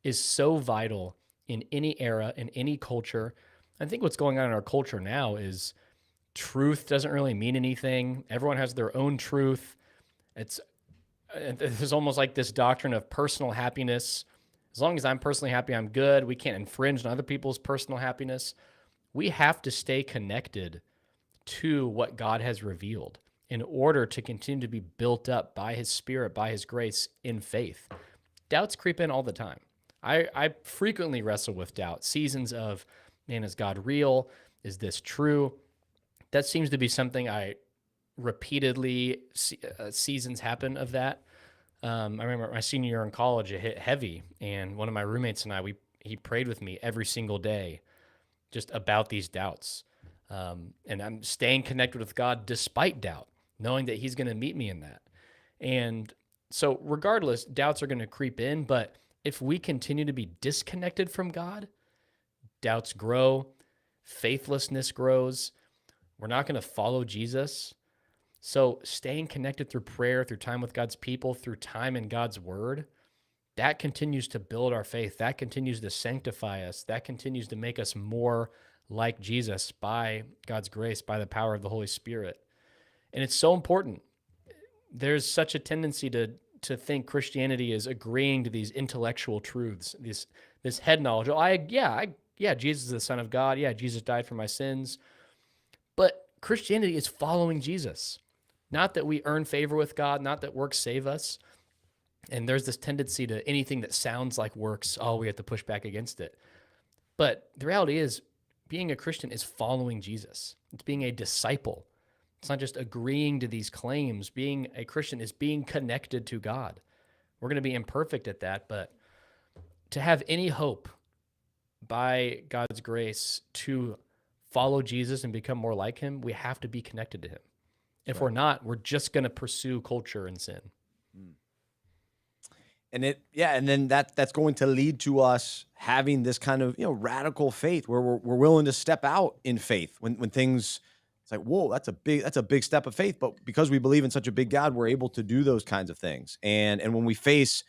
B: is so vital in any era, in any culture. I think what's going on in our culture now is truth doesn't really mean anything. Everyone has their own truth. There's almost like this doctrine of personal happiness. As long as I'm personally happy, I'm good. We can't infringe on other people's personal happiness. We have to stay connected to what God has revealed in order to continue to be built up by his Spirit, by his grace in faith. Doubts creep in all the time. I frequently wrestle with doubt. Seasons of, man, is God real? Is this true? That seems to be something I repeatedly, seasons happen of that. I remember my senior year in college, it hit heavy, and one of my roommates and I, he prayed with me every single day just about these doubts. And I'm staying connected with God despite doubt, knowing that he's going to meet me in that. And so regardless, doubts are going to creep in, but if we continue to be disconnected from God, doubts grow, faithlessness grows. We're not going to follow Jesus. So staying connected through prayer, through time with God's people, through time in God's word, that continues to build our faith. That continues to sanctify us. That continues to make us more like Jesus by God's grace, by the power of the Holy Spirit. And it's so important. There's such a tendency to think Christianity is agreeing to these intellectual truths, this head knowledge. Yeah, Jesus is the Son of God. Yeah, Jesus died for my sins. But Christianity is following Jesus. Not that we earn favor with God, not that works save us. And there's this tendency to anything that sounds like works, we have to push back against it. But the reality is, being a Christian is following Jesus. It's being a disciple. It's not just agreeing to these claims. Being a Christian is being connected to God. We're going to be imperfect at that, but to have any hope by God's grace to follow Jesus and become more like him, we have to be connected to him. If we're not, we're just going to pursue culture and sin.
A: And then that's going to lead to us having this kind of, radical faith where we're willing to step out in faith when things, it's like, whoa, that's a big step of faith. But because we believe in such a big God, we're able to do those kinds of things. And when we face,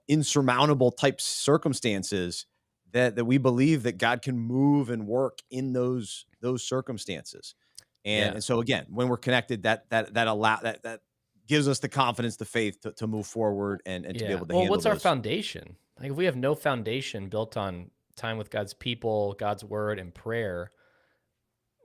A: insurmountable type circumstances, that we believe that God can move and work in those circumstances. And so again, when we're connected, that gives us the confidence, the faith to move forward and to be able to handle
B: what's
A: those.
B: Our foundation? Like if we have no foundation built on time with God's people, God's word, and prayer,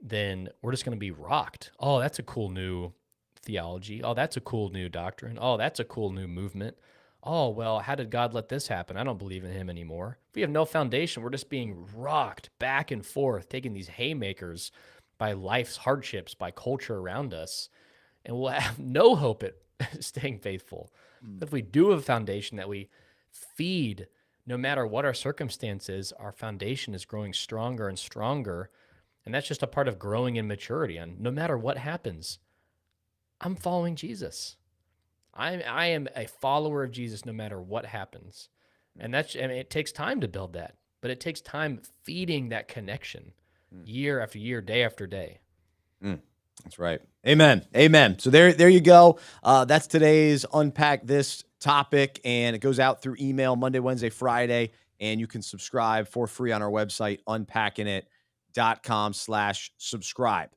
B: then we're just going to be rocked. Oh, that's a cool new theology. Oh, that's a cool new doctrine. Oh, that's a cool new movement. Oh, well, how did God let this happen? I don't believe in him anymore. If we have no foundation, we're just being rocked back and forth, taking these haymakers by life's hardships, by culture around us, and we'll have no hope at staying faithful. But if we do have a foundation that we feed, no matter what our circumstances, our foundation is growing stronger and stronger, and that's just a part of growing in maturity. And no matter what happens, I'm following Jesus. I am a follower of Jesus no matter what happens. And it takes time to build that, but it takes time feeding that connection year after year, day after day.
A: That's right. Amen. Amen. So there you go. That's today's Unpack This topic, and it goes out through email Monday, Wednesday, Friday, and you can subscribe for free on our website, unpackingit.com/subscribe.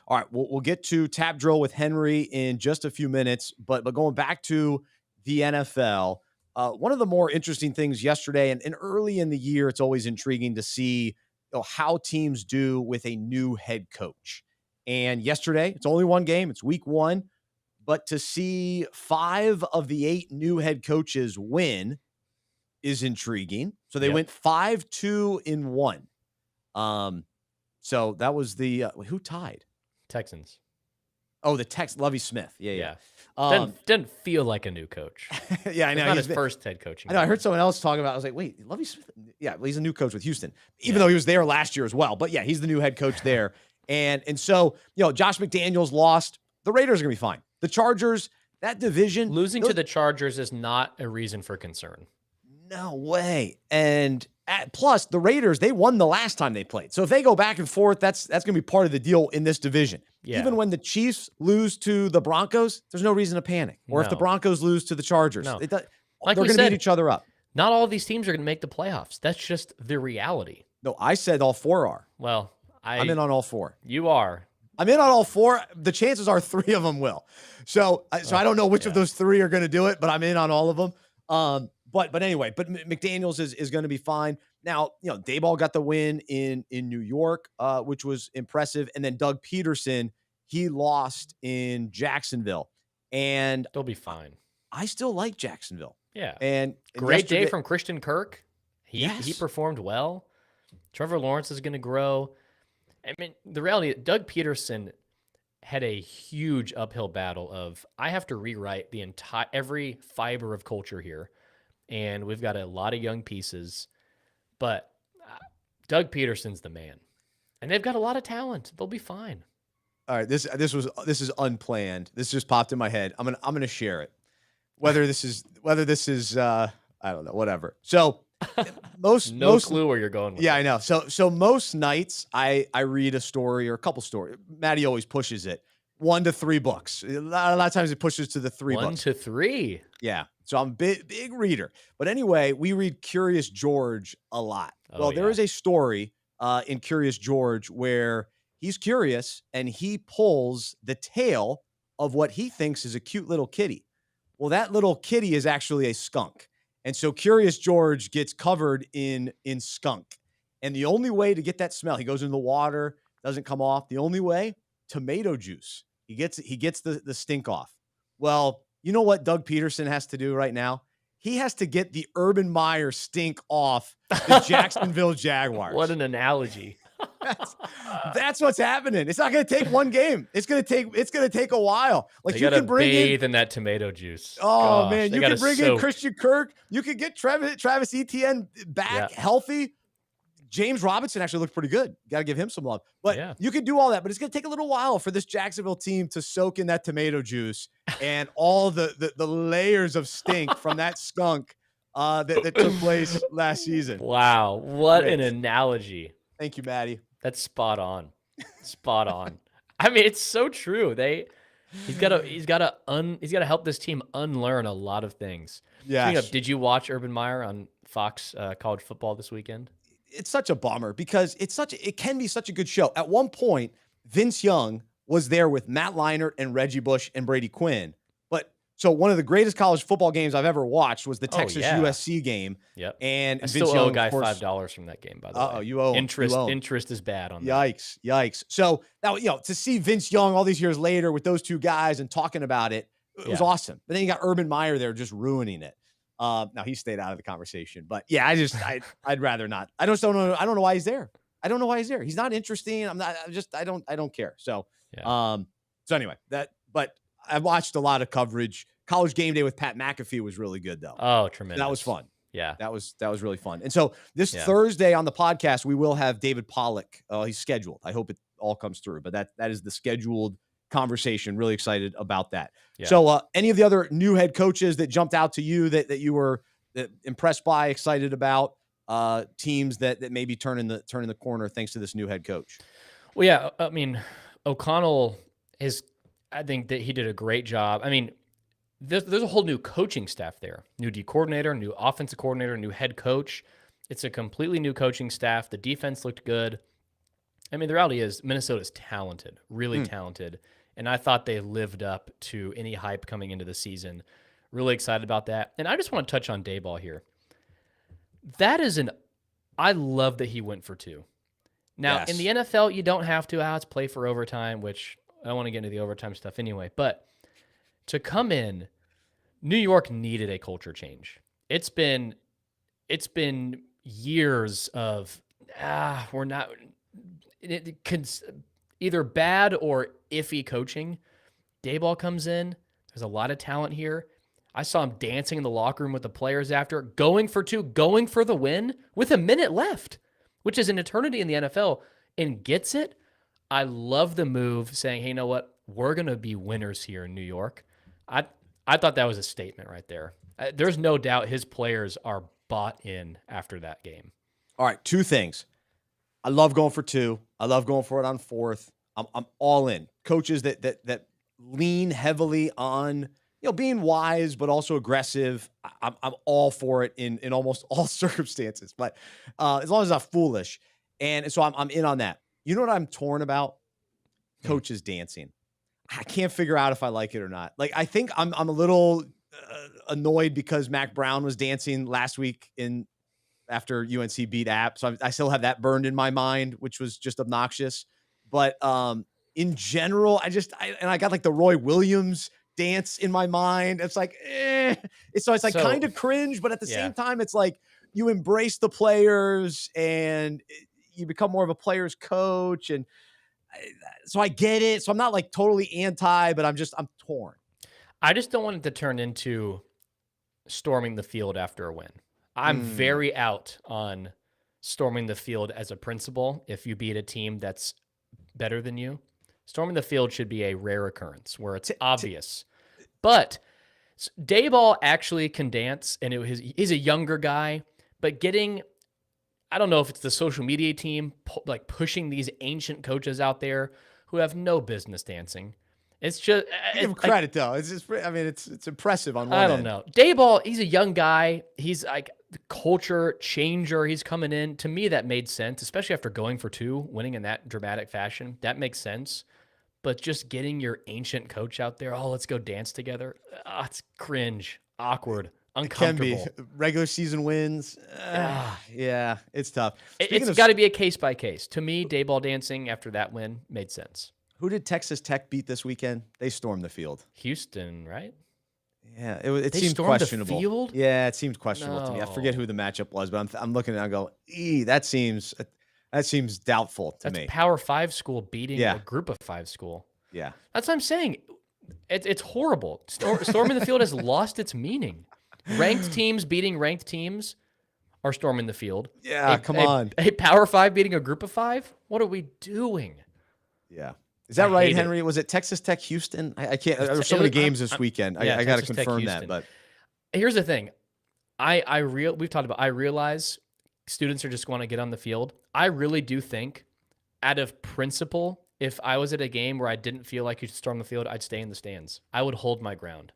A: All right, we'll get to Tap Drill with Henry in just a few minutes, but going back to the NFL, one of the more interesting things yesterday and early in the year, it's always intriguing to see how teams do with a new head coach. And yesterday, it's only one game, it's week 1, but to see 5 of the 8 new head coaches win is intriguing. So they went 5-2-1. So that was the who tied?
B: Texans.
A: Oh, the Lovie Smith. Yeah.
B: Doesn't feel like a new coach.
A: Yeah, I know.
B: It's not his first head coaching.
A: I know. I heard someone else talking about it. I was like, wait, Lovie Smith? Yeah, he's a new coach with Houston, even though he was there last year as well. But yeah, he's the new head coach there. And so, Josh McDaniels lost. The Raiders are going to be fine. The Chargers, that division.
B: Losing to the Chargers is not a reason for concern.
A: No way. And plus, the Raiders, they won the last time they played. So if they go back and forth, that's going to be part of the deal in this division. Yeah. Even when the Chiefs lose to the Broncos, there's no reason to panic. Or if the Broncos lose to the Chargers.
B: No. like
A: they're
B: we
A: going to beat
B: said,
A: each other up.
B: not all of these teams are going to make the playoffs. That's just the reality.
A: No, I said all 4 are.
B: Well,
A: I'm in on all 4.
B: You are.
A: I'm in on all 4. The chances are 3 of them will. So I don't know which of those 3 are going to do it, but I'm in on all of them. But anyway, McDaniels is going to be fine. Now, Daboll got the win in New York, which was impressive. And then Doug Peterson, he lost in Jacksonville. And
B: they'll be fine.
A: I still like Jacksonville.
B: Yeah.
A: And
B: great day from Christian Kirk. He
A: Yes.
B: performed well. Trevor Lawrence is going to grow. I mean, the reality, Doug Peterson had a huge uphill battle of, I have to rewrite every fiber of culture here. And we've got a lot of young pieces, but Doug Peterson's the man. And they've got a lot of talent. They'll be fine.
A: All right, this is unplanned. This just popped in my head. I'm gonna share it. Whether this is I don't know, whatever. So most
B: clue where you're going with
A: I know. So most nights I read a story or a couple stories. Maddie always pushes it 1 to 3 books. A lot of times it pushes to the 3 books.
B: 1 to 3.
A: Yeah. So I'm a big reader. But anyway, we read Curious George a lot. There is a story in Curious George where he's curious and he pulls the tail of what he thinks is a cute little kitty. Well, that little kitty is actually a skunk. And so Curious George gets covered in skunk. And the only way to get that smell, he goes into the water, doesn't come off. The only way, tomato juice. He gets the stink off. Well, you know what Doug Peterson has to do right now? He has to get the Urban Meyer stink off the Jacksonville Jaguars.
B: What an analogy.
A: That's what's happening. It's not going to take one game. It's going to take a while. Like,
B: you can bathe in that tomato juice.
A: Oh, man, you can bring in Christian Kirk. You can get Travis Etienne back healthy. James Robinson actually looked pretty good. Got to give him some love. But you can do all that, but it's going to take a little while for this Jacksonville team to soak in that tomato juice and all the layers of stink from that skunk that took place last season.
B: Wow, what an analogy.
A: Thank you, Maddie.
B: That's spot on. Spot on. I mean, it's so true. He's got to help this team unlearn a lot of things.
A: Yeah.
B: Did you watch Urban Meyer on Fox College Football this weekend?
A: It's such a bummer because it can be such a good show. At one point, Vince Young was there with Matt Leinart and Reggie Bush and Brady Quinn. So one of the greatest college football games I've ever watched was the Texas USC game.
B: Yep.
A: And
B: I
A: Vince
B: still
A: Young,
B: owe a guy $5 from that game, by the way.
A: Oh, you owe
B: interest.
A: You owe.
B: Interest is bad on
A: that. Yikes. So now, to see Vince Young all these years later with those two guys and talking about it, it was awesome. But then you got Urban Meyer there just ruining it. Now he stayed out of the conversation, but yeah, I'd rather not. I don't know why he's there. I don't know why he's there. He's not interesting. I don't care. So, so anyway, but I watched a lot of coverage. College Game Day with Pat McAfee was really good though.
B: Oh, tremendous.
A: That was fun.
B: Yeah.
A: That was really fun. And so this Thursday on the podcast, we will have David Pollack. He's scheduled. I hope it all comes through, but that is the scheduled conversation. Really excited about that. Yeah. So any of the other new head coaches that jumped out to you that you were impressed by, excited about, teams that may be turning the corner thanks to this new head coach?
B: Well, yeah, I mean, O'Connell I think that he did a great job. I mean, there's a whole new coaching staff there, new D coordinator, new offensive coordinator, new head coach. It's a completely new coaching staff. The defense looked good. I mean, the reality is Minnesota's talented, really talented. And I thought they lived up to any hype coming into the season. Really excited about that. And I just want to touch on Daboll here. I love that he went for 2. Now, in the NFL, you don't have to. It's play for overtime, which I don't want to get into the overtime stuff anyway. But to come in, New York needed a culture change. It's been years of, we're not, either bad or iffy coaching. Daboll comes in. There's a lot of talent here. I saw him dancing in the locker room with the players after, going for 2, going for the win with a minute left, which is an eternity in the NFL, and gets it. I love the move, saying, hey, you know what? We're going to be winners here in New York. I thought that was a statement right there. There's no doubt his players are bought in after that game.
A: All right, 2 things. I love going for 2. I love going for it on 4th. I'm all in. Coaches that lean heavily on being wise but also aggressive. I'm all for it in almost all circumstances, but as long as I'm foolish. And so I'm in on that. You know what I'm torn about? Coaches dancing. I can't figure out if I like it or not. Like, I think I'm a little annoyed because Mac Brown was dancing last week after UNC beat App. So I still have that burned in my mind, which was just obnoxious. But in general, I got like the Roy Williams dance in my mind. It's like, it's like kind of cringe, but at the same time, it's like you embrace the players and you become more of a player's coach. And so I get it. So I'm not like totally anti, but I'm torn.
B: I just don't want it to turn into storming the field after a win. I'm very out on storming the field as a principle. If you beat a team that's better than you, storming the field should be a rare occurrence where it's obvious. But Dayball actually can dance, and he's a younger guy, but I don't know if it's the social media team like pushing these ancient coaches out there who have no business dancing. It's just
A: give him credit though. It's just, it's impressive on one
B: I
A: end.
B: don't know. Dayball, he's a young guy. He's like the culture changer. He's coming in. To me, that made sense, especially after going for 2, winning in that dramatic fashion. That makes sense. But just getting your ancient coach out there, let's go dance together. It's cringe, awkward, uncomfortable.
A: It can be. Regular season wins. Yeah, it's tough.
B: It's got to be a case by case. To me, Dayball dancing after that win made sense.
A: Who did Texas Tech beat this weekend? They stormed the field.
B: Houston, right?
A: Yeah, it seemed questionable.
B: The field?
A: Yeah, it seemed questionable to me. I forget who the matchup was, but I'm looking at it and I go, that seems doubtful to me.
B: That's Power 5 school beating a Group of 5 school.
A: Yeah,
B: that's what I'm saying. It's horrible. Storming the field has lost its meaning. Ranked teams beating ranked teams are storming the field.
A: Yeah, come on.
B: A Power 5 beating a Group of 5? What are we doing?
A: Yeah. Is that right, Henry? Was it Texas Tech, Houston? I can't. There were so many games this weekend. I got to confirm that. But
B: here's the thing. We've talked about. I realize students are just want to get on the field. I really do think, out of principle, if I was at a game where I didn't feel like you should storm the field, I'd stay in the stands. I would hold my ground.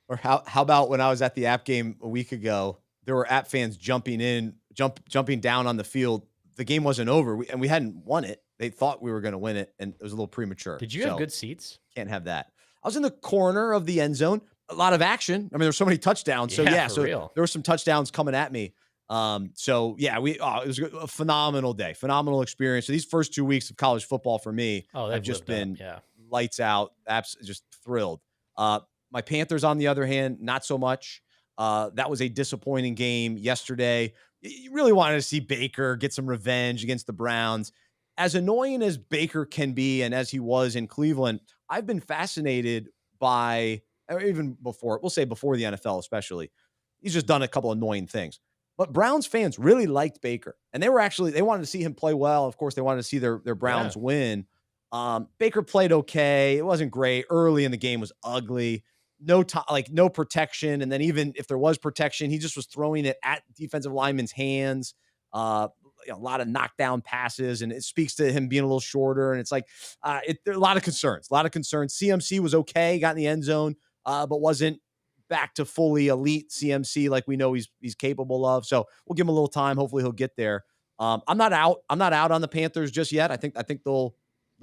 A: Or how about when I was at the App game a week ago? There were App fans jumping down on the field. The game wasn't over, and we hadn't won it. They thought we were going to win it, and it was a little premature.
B: Did you have good seats?
A: Can't have that. I was in the corner of the end zone. A lot of action. I mean, there's so many touchdowns. So there were some touchdowns coming at me. It was a phenomenal day, phenomenal experience. So these first 2 weeks of college football for me have just been lights out. Just thrilled. My Panthers, on the other hand, not so much. That was a disappointing game yesterday. You really wanted to see Baker get some revenge against the Browns. As annoying as Baker can be, and as he was in Cleveland, I've been fascinated by, or even before the NFL especially, he's just done a couple annoying things. But Browns fans really liked Baker, and they wanted to see him play well. Of course, they wanted to see their Browns win. Baker played okay. It wasn't great. Early in the game was ugly. No protection. And then even if there was protection, he just was throwing it at defensive linemen's hands. A lot of knockdown passes, and it speaks to him being a little shorter. And it's like, there are a lot of concerns. CMC was okay, got in the end zone, but wasn't back to fully elite CMC like we know he's capable of. So we'll give him a little time. Hopefully he'll get there. I'm not out on the Panthers just yet. I think they'll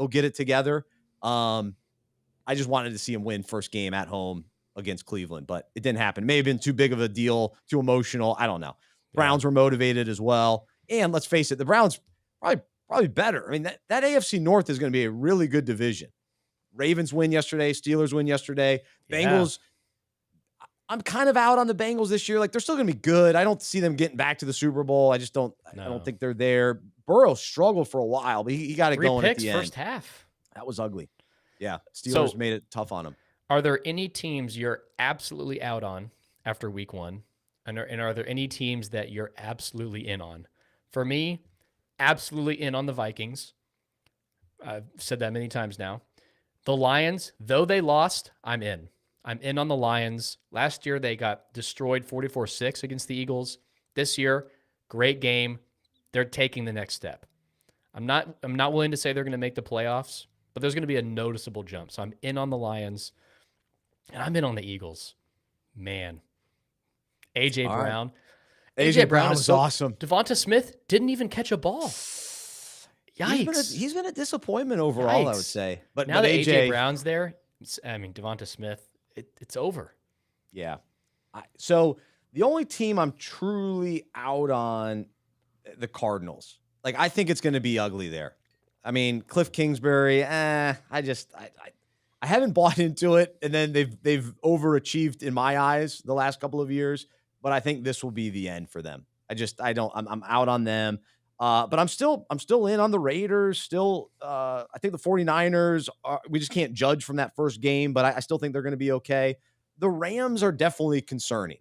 A: get it together. I just wanted to see him win first game at home against Cleveland, but it didn't happen. It may have been too big of a deal, too emotional. I don't know. Browns were motivated as well. And let's face it, the Browns probably better. I mean, that AFC North is going to be a really good division. Ravens win yesterday. Steelers win yesterday. Bengals, I'm kind of out on the Bengals this year. Like, they're still going to be good. I don't see them getting back to the Super Bowl. I don't think they're there. Burrow struggled for a while, but he got it going at the end.
B: First half.
A: That was ugly. Yeah, Steelers made it tough on him.
B: Are there any teams you're absolutely out on after week 1? And are there any teams that you're absolutely in on? For me, absolutely in on the Vikings. I've said that many times now. The Lions, though they lost, I'm in. I'm in on the Lions. Last year, they got destroyed 44-6 against the Eagles. This year, great game. They're taking the next step. I'm not willing to say they're going to make the playoffs, but there's going to be a noticeable jump. So I'm in on the Lions. And I'm in on the Eagles. Man. A.J.
A: All right.
B: Brown.
A: A.J. Brown was awesome.
B: Devonta Smith didn't even catch a ball. Yikes.
A: He's been a disappointment overall,
B: Yikes.
A: I would say. But
B: now that
A: A.J.
B: Brown's there, Devonta Smith, it's over.
A: Yeah. So the only team I'm truly out on, the Cardinals. Like, I think it's going to be ugly there. I mean, Cliff Kingsbury, I haven't bought into it, and then they've overachieved in my eyes the last couple of years, but I think this will be the end for them. I'm out on them. But I'm still in on the Raiders. Still, I think the 49ers we just can't judge from that first game, but I still think they're going to be okay. The Rams are definitely concerning.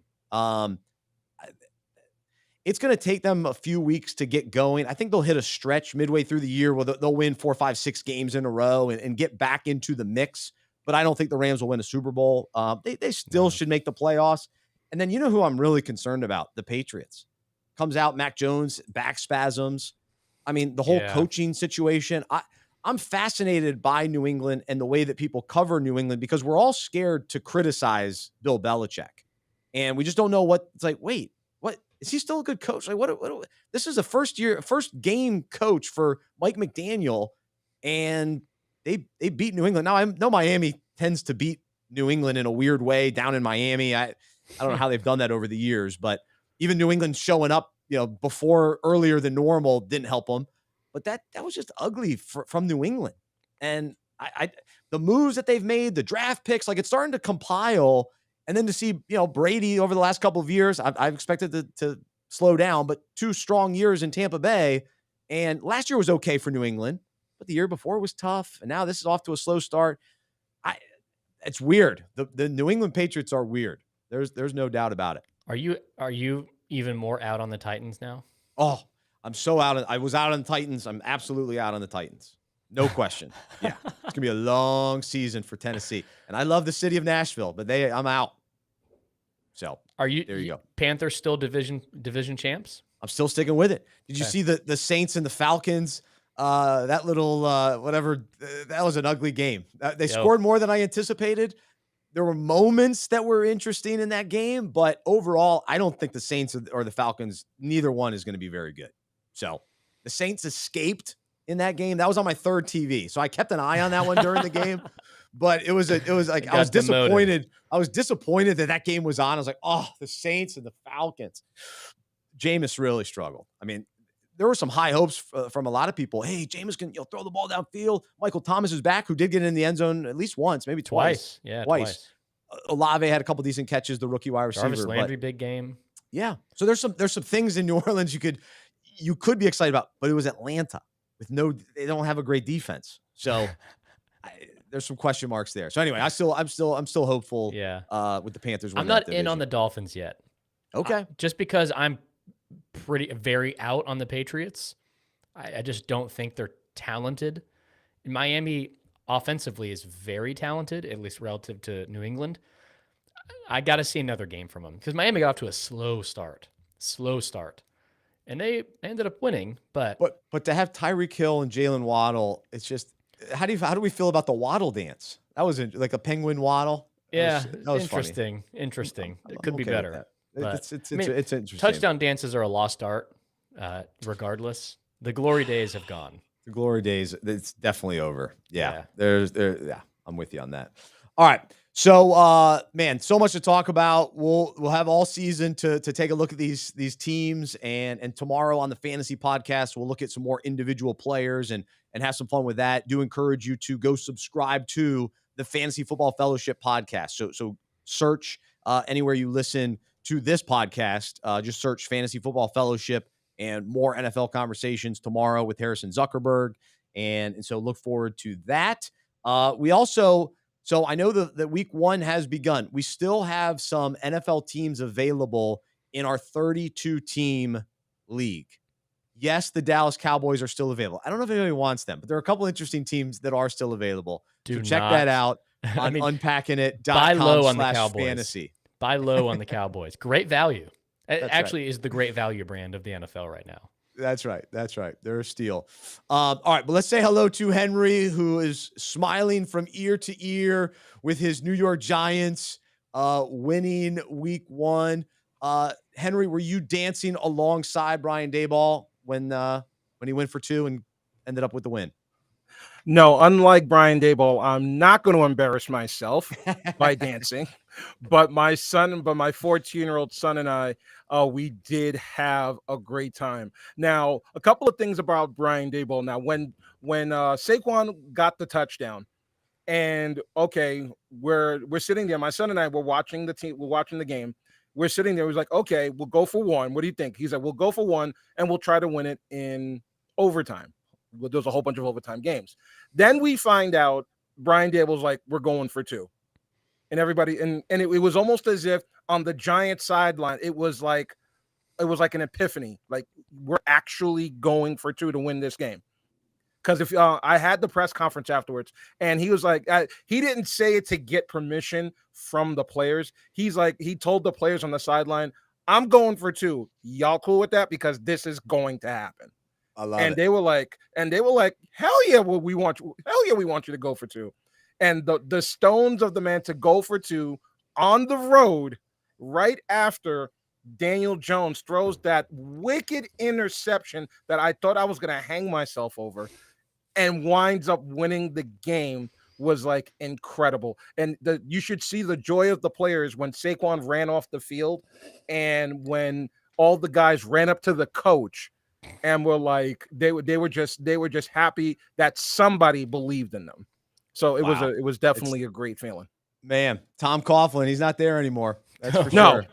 A: It's going to take them a few weeks to get going. I think they'll hit a stretch midway through the year where they'll win 4, 5, 6 games in a row and get back into the mix. But I don't think the Rams will win a Super Bowl. They still should make the playoffs. And then you know who I'm really concerned about? The Patriots. Comes out, Mac Jones, back spasms. I mean, the whole coaching situation. I'm fascinated by New England and the way that people cover New England because we're all scared to criticize Bill Belichick. And we just don't know what it's like. Wait, what? Is he still a good coach? Like, what this is a first game coach for Mike McDaniel, and they beat New England. Now, I know Miami tends to beat New England in a weird way down in Miami. I don't know how they've done that over the years, but even New England showing up, earlier than normal didn't help them. But that was just ugly from New England. And the moves that they've made, the draft picks, like it's starting to compile. And then to see, Brady over the last couple of years, I've expected to slow down, but 2 strong years in Tampa Bay. And last year was okay for New England, but the year before was tough. And now this is off to a slow start. It's weird. The New England Patriots are weird. There's no doubt about it.
B: Are you even more out on the Titans now?
A: Oh, I'm so out. I was out on the Titans. I'm absolutely out on the Titans. No question. Yeah. It's going to be a long season for Tennessee. And I love the city of Nashville, but I'm out. So there you go.
B: Panthers still division champs?
A: I'm still sticking with it. Did you see the Saints and the Falcons? That little whatever, that was an ugly game. They scored more than I anticipated. There were moments that were interesting in that game, but overall, I don't think the Saints or the Falcons, neither one is going to be very good. So the Saints escaped in that game. That was on my third TV. So I kept an eye on that one during the game, but it was like, I was disappointed. I was disappointed that game was on. I was like, oh, the Saints and the Falcons. Jameis really struggled. I mean, there were some high hopes from a lot of people. Hey, Jameis can throw the ball downfield. Michael Thomas is back, who did get in the end zone at least once, maybe twice.
B: Yeah,
A: twice. Olave had a couple decent catches, the rookie wide receiver.
B: Jarvis Landry, big game.
A: Yeah. So there's some things in New Orleans you could be excited about, but it was Atlanta with they don't have a great defense. So there's some question marks there. So anyway, I'm still hopeful.
B: Yeah.
A: With the Panthers.
B: I'm not in on the Dolphins yet.
A: Okay.
B: Just because I'm very out on the Patriots. I just don't think they're talented. Miami offensively is very talented, at least relative to New England. I got to see another game from them because Miami got off to a slow start, and they ended up winning. But
A: to have Tyreek Hill and Jalen Waddle, it's just how do we feel about the Waddle dance? That was like a penguin waddle.
B: Yeah,
A: that was
B: interesting.
A: Funny.
B: Interesting. It could be better.
A: It's interesting.
B: Touchdown dances are a lost art, regardless. The glory days have gone.
A: The glory days, it's definitely over. Yeah. I'm with you on that. All right. So, man, so much to talk about. We'll have all season to take a look at these teams, and tomorrow on the fantasy podcast, we'll look at some more individual players and have some fun with that. Do encourage you to go subscribe to the Fantasy Football Fellowship podcast. So search anywhere you listen to this podcast. Just search Fantasy Football Fellowship, and more NFL conversations tomorrow with Harrison Zuckerberg. And so look forward to that. So I know that week 1 has begun. We still have some NFL teams available in our 32-team league. Yes, the Dallas Cowboys are still available. I don't know if anybody wants them, but there are a couple interesting teams that are still available. So check that out on unpackingit.com/fantasy.
B: Buy low on the Cowboys. Buy low on the Cowboys. Great value. It actually is the great value brand of the NFL right now.
A: That's right. They're a steal. All right, but let's say hello to Henry, who is smiling from ear to ear with his New York Giants winning week 1. Henry, were you dancing alongside Brian Daboll when he went for 2 and ended up with the win?
C: No, unlike Brian Daboll, I'm not going to embarrass myself by dancing. But my 14-year-old son and I, we did have a great time. Now, a couple of things about Brian Daboll. Now, when Saquon got the touchdown, and okay, we're sitting there. My son and I were watching the game. We're sitting there. He was like, okay, we'll go for 1. What do you think? He's like, we'll go for 1, and we'll try to win it in overtime. There's a whole bunch of overtime games. Then we find out Brian Daboll's like, we're going for 2. And everybody, and it was almost as if on the Giant sideline, it was like an epiphany. Like, we're actually going for 2 to win this game. Because if I had the press conference afterwards, and he was like, he didn't say it to get permission from the players. He's like, he told the players on the sideline, I'm going for 2. Y'all cool with that? Because this is going to happen.
A: I love
C: and
A: it.
C: they were like, hell yeah, we want you to go for 2. And the stones of the man to go for 2 on the road right after Daniel Jones throws that wicked interception that I thought I was going to hang myself over and winds up winning the game was like incredible. And you should see the joy of the players when Saquon ran off the field and when all the guys ran up to the coach and were like, they were just happy that somebody believed in them. So it was definitely a great feeling.
A: Man, Tom Coughlin, he's not there anymore. That's for
C: No.
A: sure.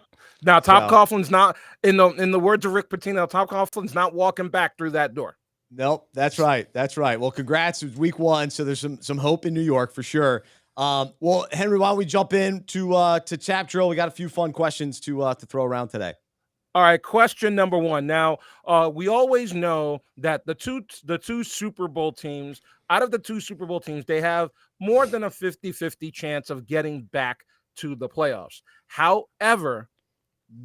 C: Now, Tom Coughlin's not, in the words of Rick Pitino, Tom Coughlin's not walking back through that door.
A: Nope, that's right. Well, congrats. It was week 1, so there's some hope in New York for sure. Well, Henry, why don't we jump in to Chap Drill? We got a few fun questions to throw around today.
C: All right, question number 1. Now, we always know that the two Super Bowl teams, out of the 2 Super Bowl teams, they have more than a 50-50 chance of getting back to the playoffs. However,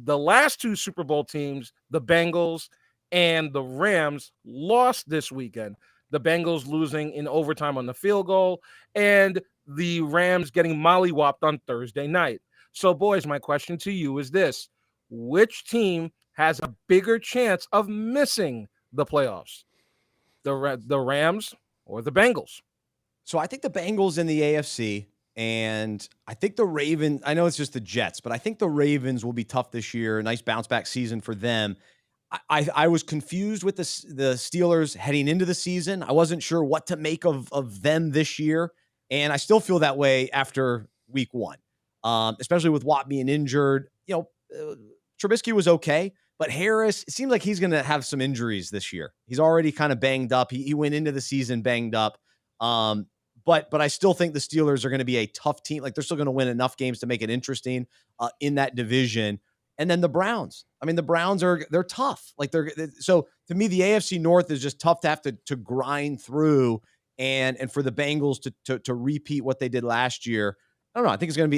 C: the last 2 Super Bowl teams, the Bengals and the Rams, lost this weekend. The Bengals losing in overtime on the field goal, and the Rams getting mollywopped on Thursday night. So, boys, my question to you is this. Which team has a bigger chance of missing the playoffs? The Rams or the Bengals?
A: So I think the Bengals in the AFC, and I think the Ravens, I know it's just the Jets, but I think the Ravens will be tough this year. A nice bounce back season for them. I was confused with the Steelers heading into the season. I wasn't sure what to make of them this year, and I still feel that way after week 1, especially with Watt being injured. Trubisky was okay, but Harris, it seems like he's going to have some injuries this year. He's already kind of banged up. He went into the season banged up. But I still think the Steelers are going to be a tough team. Like, they're still going to win enough games to make it interesting in that division. And then the Browns. I mean, the Browns they're tough. Like, so to me, the AFC North is just tough to have to grind through, and for the Bengals to repeat what they did last year. I don't know. I think it's going to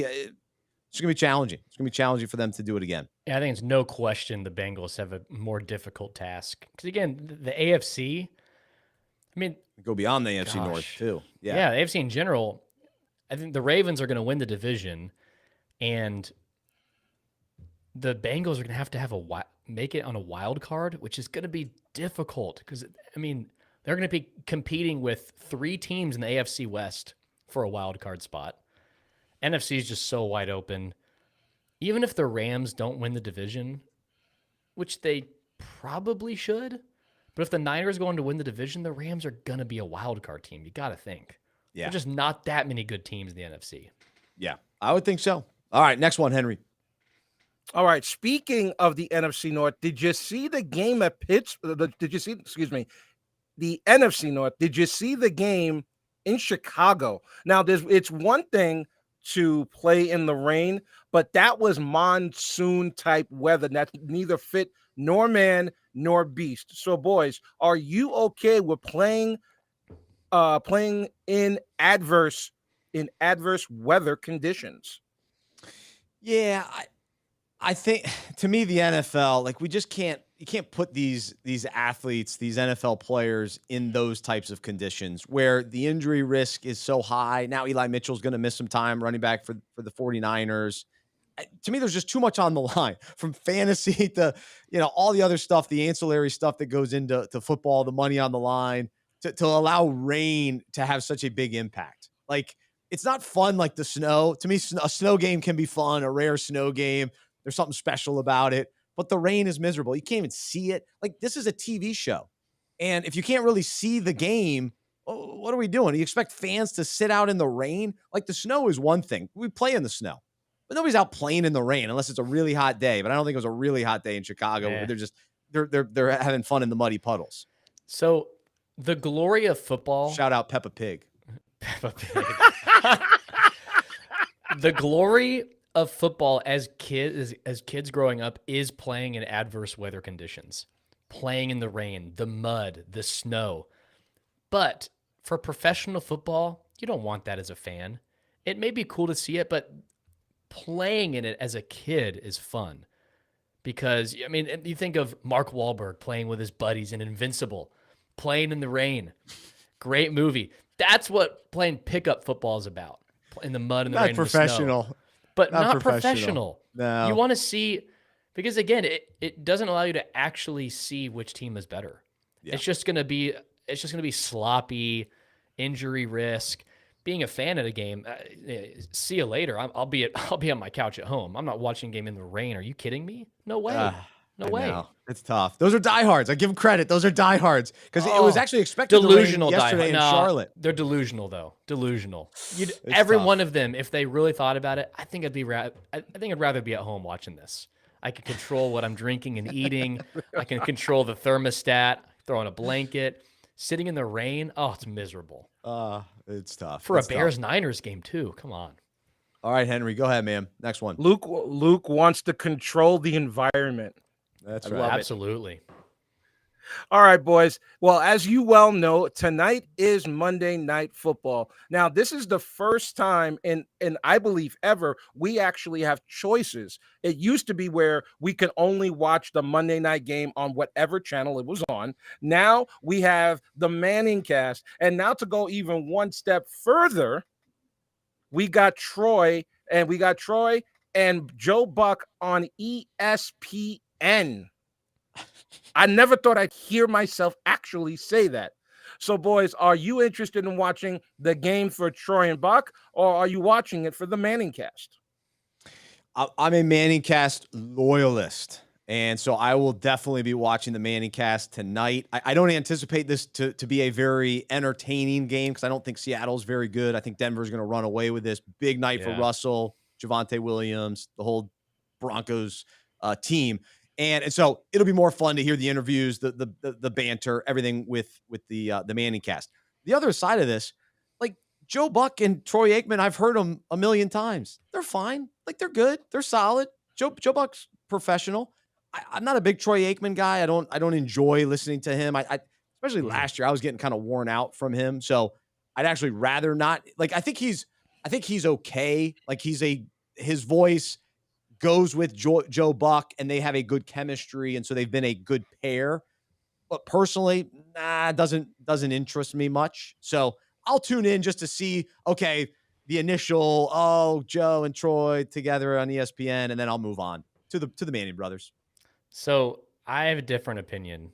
A: be challenging. It's going to be challenging for them to do it again.
B: Yeah, I think it's no question the Bengals have a more difficult task. Because, again, the AFC, I mean,
A: go beyond the AFC North, too.
B: Yeah, the AFC in general, I think the Ravens are going to win the division, and the Bengals are going to have make it on a wild card, which is going to be difficult because, I mean, they're going to be competing with 3 teams in the AFC West for a wild card spot. NFC is just so wide open. Even if the Rams don't win the division, which they probably should, but if the Niners go on to win the division, the Rams are going to be a wild card team. You got to think. Yeah. There's just not that many good teams in the NFC.
A: Yeah, I would think so. All right, next one, Henry.
C: All right, speaking of the NFC North, did you see the game at Pittsburgh? The NFC North, did you see the game in Chicago? Now, it's one thing to play in the rain, but that was monsoon type weather. That's neither fit nor man nor beast. So, boys, are you okay with playing in adverse weather conditions?
A: Yeah, I think, to me, the NFL, like, we just can't, you can't put these athletes, these NFL players in those types of conditions where the injury risk is so high. Now Eli Mitchell's going to miss some time running back for the 49ers. To me, there's just too much on the line, from fantasy to, all the other stuff, the ancillary stuff that goes into football, the money on the line, to allow rain to have such a big impact. Like, it's not fun like the snow. To me, a snow game can be fun, a rare snow game. There's something special about it. But the rain is miserable. You can't even see it. Like, this is a TV show. And if you can't really see the game, what are we doing? You expect fans to sit out in the rain? Like, the snow is one thing. We play in the snow. But nobody's out playing in the rain unless it's a really hot day. But I don't think it was a really hot day in Chicago.
B: Yeah.
A: They're having fun in the muddy puddles.
B: So the glory of football.
A: Shout out Peppa Pig.
B: Peppa Pig. The glory of football as kids growing up is playing in adverse weather conditions, playing in the rain, the mud, the snow. But for professional football, you don't want that as a fan. It may be cool to see it, but playing in it as a kid is fun. Because, I mean, you think of Mark Wahlberg playing with his buddies in Invincible, playing in the rain. Great movie. That's what playing pickup football is about. In the mud and the rain and the snow.
A: Not professional.
B: But not professional.
A: No.
B: You want to see, because again, it doesn't allow you to actually see which team is better. Yeah. It's just gonna be sloppy, injury risk. Being a fan of the game, see you later. I'll be on my couch at home. I'm not watching a game in the rain. Are you kidding me? No way. No way.
A: Know. It's tough. Those are diehards. I give them credit. Those are diehards because it was actually expected
B: delusional
A: to rain yesterday in Charlotte.
B: They're delusional, though. Delusional. Every one of them, if they really thought about it, I think I'd rather be at home watching this. I can control what I'm drinking and eating. I can control the thermostat. Throw on a blanket. Sitting in the rain. Oh, it's miserable.
A: It's tough
B: for a Bears-Niners game too. Come on.
A: All right, Henry, go ahead, man. Next one.
C: Luke wants to control the environment.
A: That's right.
B: Absolutely.
C: All right, boys. Well, as you well know, tonight is Monday Night Football. Now, this is the first time in I believe ever we actually have choices. It used to be where we could only watch the Monday night game on whatever channel it was on. Now we have the Manning cast. And now to go even one step further, we got Troy and Joe Buck on ESPN. I never thought I'd hear myself actually say that. So, boys, are you interested in watching the game for Troy and Buck, or are you watching it for the Manning cast?
A: I'm a Manning cast loyalist, and so I will definitely be watching the Manning cast tonight. I don't anticipate this to be a very entertaining game because I don't think Seattle's very good. I think Denver's going to run away with this. Big night for Russell, Javonte Williams, the whole Broncos team. And so it'll be more fun to hear the interviews, the banter, everything with the Manning cast. The other side of this, like Joe Buck and Troy Aikman, I've heard them a million times. They're fine. Like they're good. They're solid. Joe Buck's professional. I'm not a big Troy Aikman guy. I don't enjoy listening to him. I especially last year, I was getting kind of worn out from him. So I'd actually rather not. Like I think he's okay. Like his voice goes with Joe Buck, and they have a good chemistry, and so they've been a good pair. But personally, it doesn't interest me much. So I'll tune in just to see, okay, the initial, Joe and Troy together on ESPN, and then I'll move on to the Manning brothers.
B: So I have a different opinion.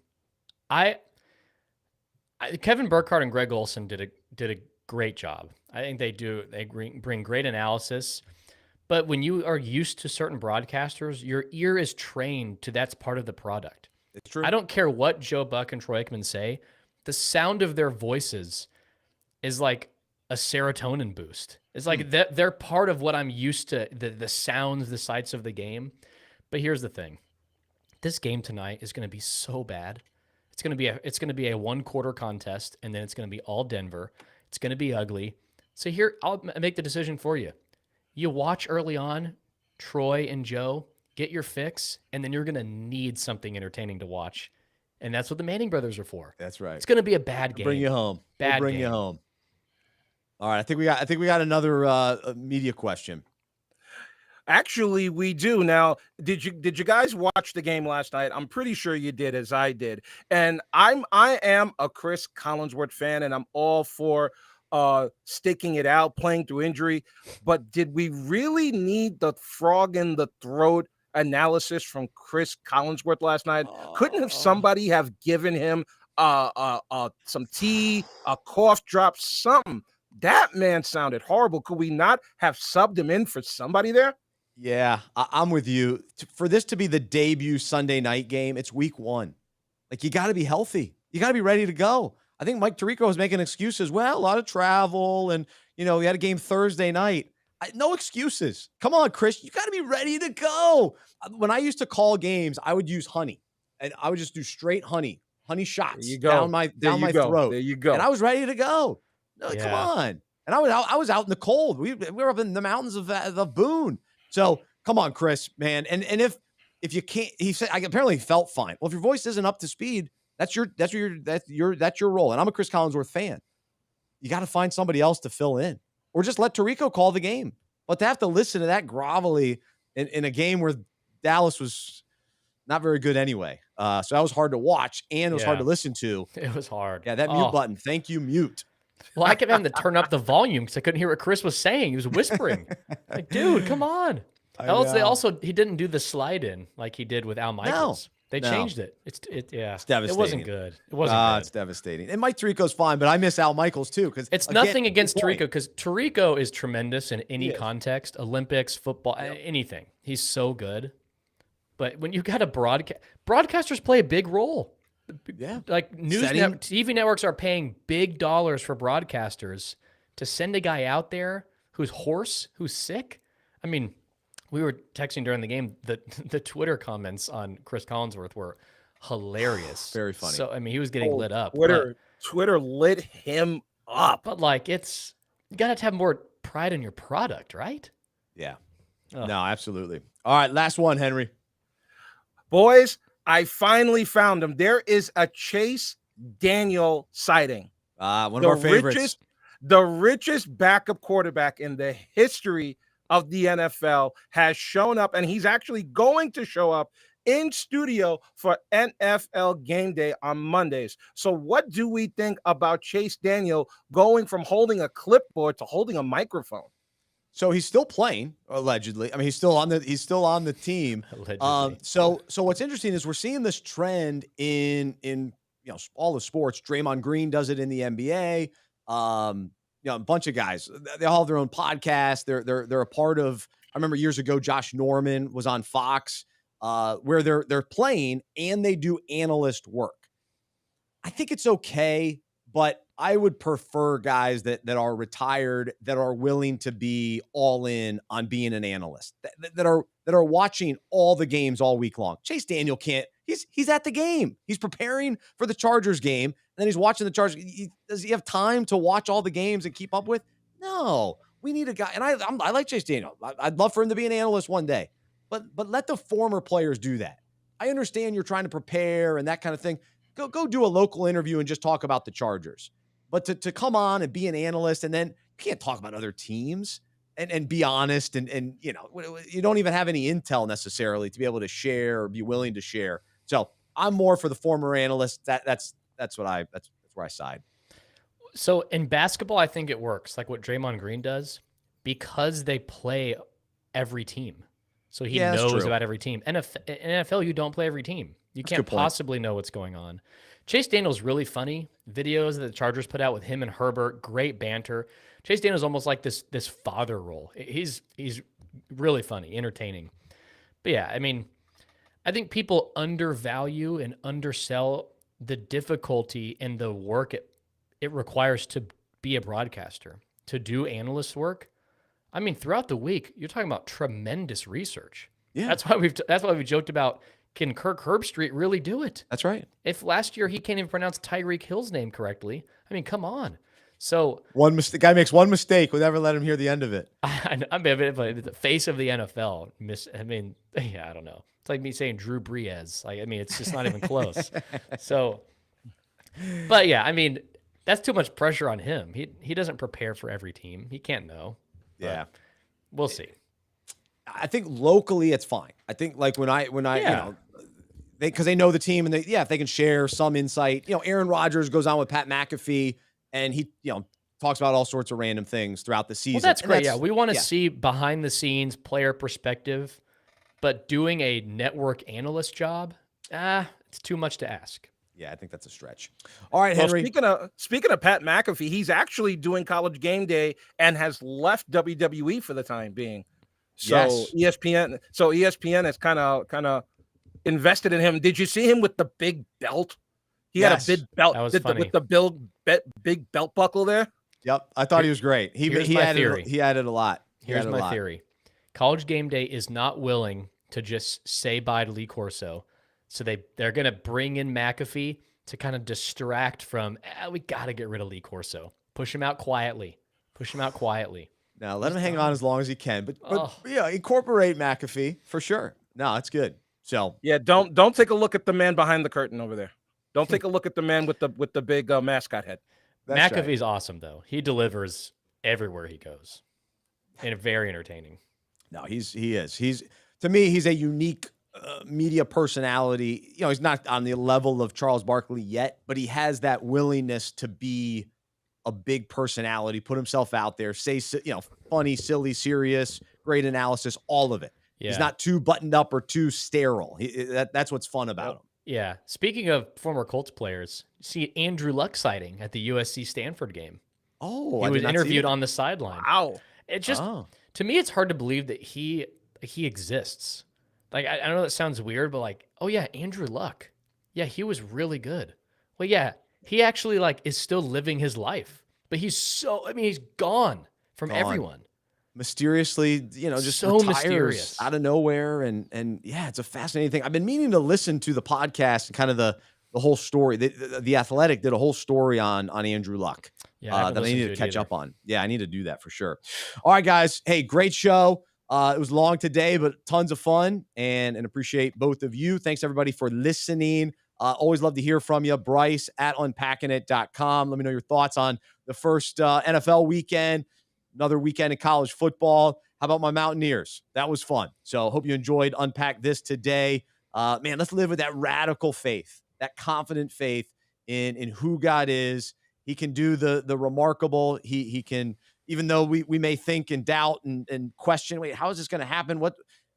B: Kevin Burkhardt and Greg Olson did a great job. I think they bring great analysis. But when you are used to certain broadcasters, your ear is trained to that's part of the product.
A: It's true.
B: I don't care what Joe Buck and Troy Aikman say. The sound of their voices is like a serotonin boost. It's like they're part of what I'm used to, the sounds, the sights of the game. But here's the thing. This game tonight is going to be so bad. It's going to be a one-quarter contest, and then it's going to be all Denver. It's going to be ugly. So here, I'll make the decision for you. You watch early on, Troy and Joe, get your fix, and then you're going to need something entertaining to watch. And that's what the Manning brothers are for.
A: That's right.
B: It's going to be a bad game.
A: Bring you home.
B: Bring
A: you home. All right. I think we got another media question.
C: Actually, we do. Now, did you guys watch the game last night? I'm pretty sure you did, as I did. And I am a Chris Collinsworth fan, and I'm all for sticking it out, playing through injury. But did we really need the frog in the throat analysis from Chris Collinsworth last night? Couldn't have somebody have given him some tea, a cough drop, something? That man sounded horrible. Could we not have subbed him in for somebody there?
A: Yeah, I'm with you. For this to be the debut Sunday night game, it's week 1. Like, you got to be healthy. You got to be ready to go. I think Mike Tirico was making excuses. Well, a lot of travel, and, we had a game Thursday night. No excuses. Come on, Chris. You got to be ready to go. When I used to call games, I would use honey, and I would just do straight honey shots down my throat.
C: There you go.
A: And I was ready to go. No, yeah. Come on. And I was out in the cold. We were up in the mountains of Boone. So come on, Chris, man. And if you can't, he said, apparently he felt fine. Well, if your voice isn't up to speed, that's your role. And I'm a Chris Collinsworth fan. You got to find somebody else to fill in, or just let Tirico call the game. But to have to listen to that grovelly in a game where Dallas was not very good anyway. So that was hard to watch, and it was hard to listen to.
B: It was hard.
A: Yeah, that mute button. Thank you, mute.
B: Well, I kept having to turn up the volume because I couldn't hear what Chris was saying. He was whispering. Like, dude, come on. He didn't do the slide in like he did with Al Michaels. They changed it. It's devastating. It wasn't good. It wasn't good.
A: It's devastating. And Mike Tirico's fine, but I miss Al Michaels too. Because
B: it's nothing against Tirico, because Tirico is tremendous in any context, Olympics, football, anything. He's so good. But when you got a broadcasters play a big role. Yeah, like TV networks are paying big dollars for broadcasters to send a guy out there who's hoarse, who's sick. I mean, we were texting during the game. The Twitter comments on Chris Collinsworth were hilarious.
A: Very funny.
B: So I mean, he was getting lit up.
C: Twitter lit him up.
B: But like, you gotta have more pride in your product, right?
A: Yeah. No, absolutely. All right, last one, Henry.
C: Boys, I finally found him. There is a Chase Daniel sighting.
A: One of our favorites.
C: The richest backup quarterback in the history of the NFL has shown up, and he's actually going to show up in studio for NFL Game Day on Mondays. So what do we think about Chase Daniel going from holding a clipboard to holding a microphone?
A: So he's still playing, allegedly. I mean, he's still on the team. So what's interesting is we're seeing this trend in all the sports. Draymond Green does it in the NBA. A bunch of guys. They all have their own podcast. They're a part of. I remember years ago, Josh Norman was on Fox, where they're playing and they do analyst work. I think it's okay, but I would prefer guys that are retired, that are willing to be all in on being an analyst, that are watching all the games all week long. Chase Daniel can't. He's at the game. He's preparing for the Chargers game, and then he's watching the Chargers. Does he have time to watch all the games and keep up with? No. We need a guy, and I like Chase Daniel. I'd love for him to be an analyst one day, but let the former players do that. I understand you're trying to prepare and that kind of thing. Go do a local interview and just talk about the Chargers. But to come on and be an analyst, and then you can't talk about other teams and be honest, and you don't even have any intel necessarily to be able to share or be willing to share. So I'm more for the former analyst. That's where I side.
B: So in basketball, I think it works like what Draymond Green does because they play every team. So he knows about every team. In NFL, you don't play every team. You can't possibly know what's going on. Chase Daniel's really funny. Videos that the Chargers put out with him and Herbert, great banter. Chase Daniel's almost like this father role. He's really funny, entertaining. But yeah, I mean, I think people undervalue and undersell the difficulty and the work it requires to be a broadcaster, to do analyst work. I mean, throughout the week, you're talking about tremendous research. Yeah, that's why we joked about, can Kirk Herbstreit really do it?
A: That's right.
B: If last year he can't even pronounce Tyreek Hill's name correctly, I mean, come on. So
A: the guy makes one mistake, we'll never let him hear the end of it.
B: I'm the face of the NFL. I don't know. It's like me saying Drew Brees. It's just not even close. So, but yeah, I mean, that's too much pressure on him. He doesn't prepare for every team. He can't know.
A: Yeah.
B: We'll see.
A: I think locally it's fine. I think like when I
B: Yeah.
A: because they know the team and if they can share some insight. Aaron Rodgers goes on with Pat McAfee and he talks about all sorts of random things throughout the season.
B: Well, that's
A: And
B: great. Yeah, we want to see behind the scenes player perspective, but doing a network analyst job, it's too much to ask.
A: Yeah, I think that's a stretch. All right,
C: Well,
A: Henry.
C: Speaking of Pat McAfee, he's actually doing College Game Day and has left WWE for the time being. So ESPN has kind of invested in him. Did you see him with the big belt? He had a big belt.
B: That was funny.
C: With the big belt buckle there.
A: Yep, I thought he was great. He added a lot.
B: Here's my theory. College Game Day is not willing to just say bye to Lee Corso. So they're going to bring in McAfee to kind of distract from, we got to get rid of Lee Corso. Push him out quietly.
A: Now, let him hang on as long as he can. But incorporate McAfee for sure. No, it's good. So
C: yeah, don't take a look at the man behind the curtain over there. Don't take a look at the man with the big mascot head.
A: That's
B: McAfee's awesome, though. He delivers everywhere he goes. And very entertaining.
A: No, he is. To me, he's a unique media personality. He's not on the level of Charles Barkley yet, but he has that willingness to be a big personality, put himself out there, say, funny, silly, serious, great analysis, all of it. Yeah. He's not too buttoned up or too sterile. That's what's fun about him.
B: Yeah. Speaking of former Colts players, see Andrew Luck sighting at the USC Stanford game.
A: Oh,
B: he was interviewed on the sideline.
C: Wow.
B: It just, to me, it's hard to believe that he exists. Like, I know that sounds weird, but like, oh yeah, Andrew Luck. Yeah, he was really good. Well, yeah, he actually is still living his life, but he's gone from everyone.
A: Mysteriously, just
B: so mysterious
A: out of nowhere. And yeah, it's a fascinating thing. I've been meaning to listen to the podcast and kind of the whole story. The Athletic did a whole story on Andrew Luck that I need to catch up on. Yeah, I need to do that for sure. All right, guys. Hey, great show. It was long today, but tons of fun and appreciate both of you. Thanks everybody for listening. Always love to hear from you. Bryce at unpackingit.com. Let me know your thoughts on the first NFL weekend, another weekend in college football. How about my Mountaineers? That was fun. So hope you enjoyed Unpack this today. Man, let's live with that radical faith, that confident faith in who God is. He can do the remarkable. He can, even though we may think and doubt and question, wait, how is this going to happen? What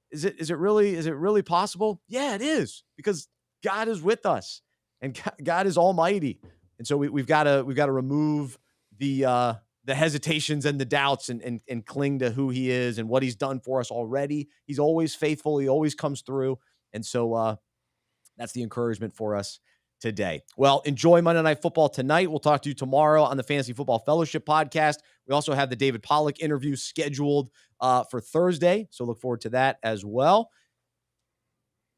A: is it? Is it really possible? Yeah, it is, because God is with us and God is almighty. And so we've got to remove the hesitations and the doubts and cling to who he is and what he's done for us already. He's always faithful. He always comes through. And so that's the encouragement for us today. Well, enjoy Monday Night Football tonight. We'll talk to you tomorrow on the Fantasy Football Fellowship podcast. We also have the David Pollack interview scheduled for Thursday, so look forward to that as well.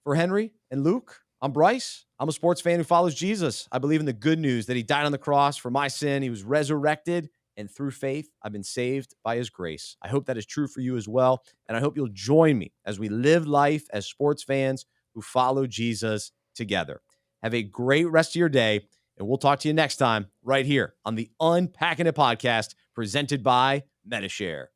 A: For Henry and Luke, I'm Bryce. I'm a sports fan who follows Jesus. I believe in the good news that he died on the cross for my sin. He was resurrected, and through faith, I've been saved by his grace. I hope that is true for you as well, and I hope you'll join me as we live life as sports fans who follow Jesus together. Have a great rest of your day, and we'll talk to you next time right here on the Unpacking It podcast presented by Medi-Share.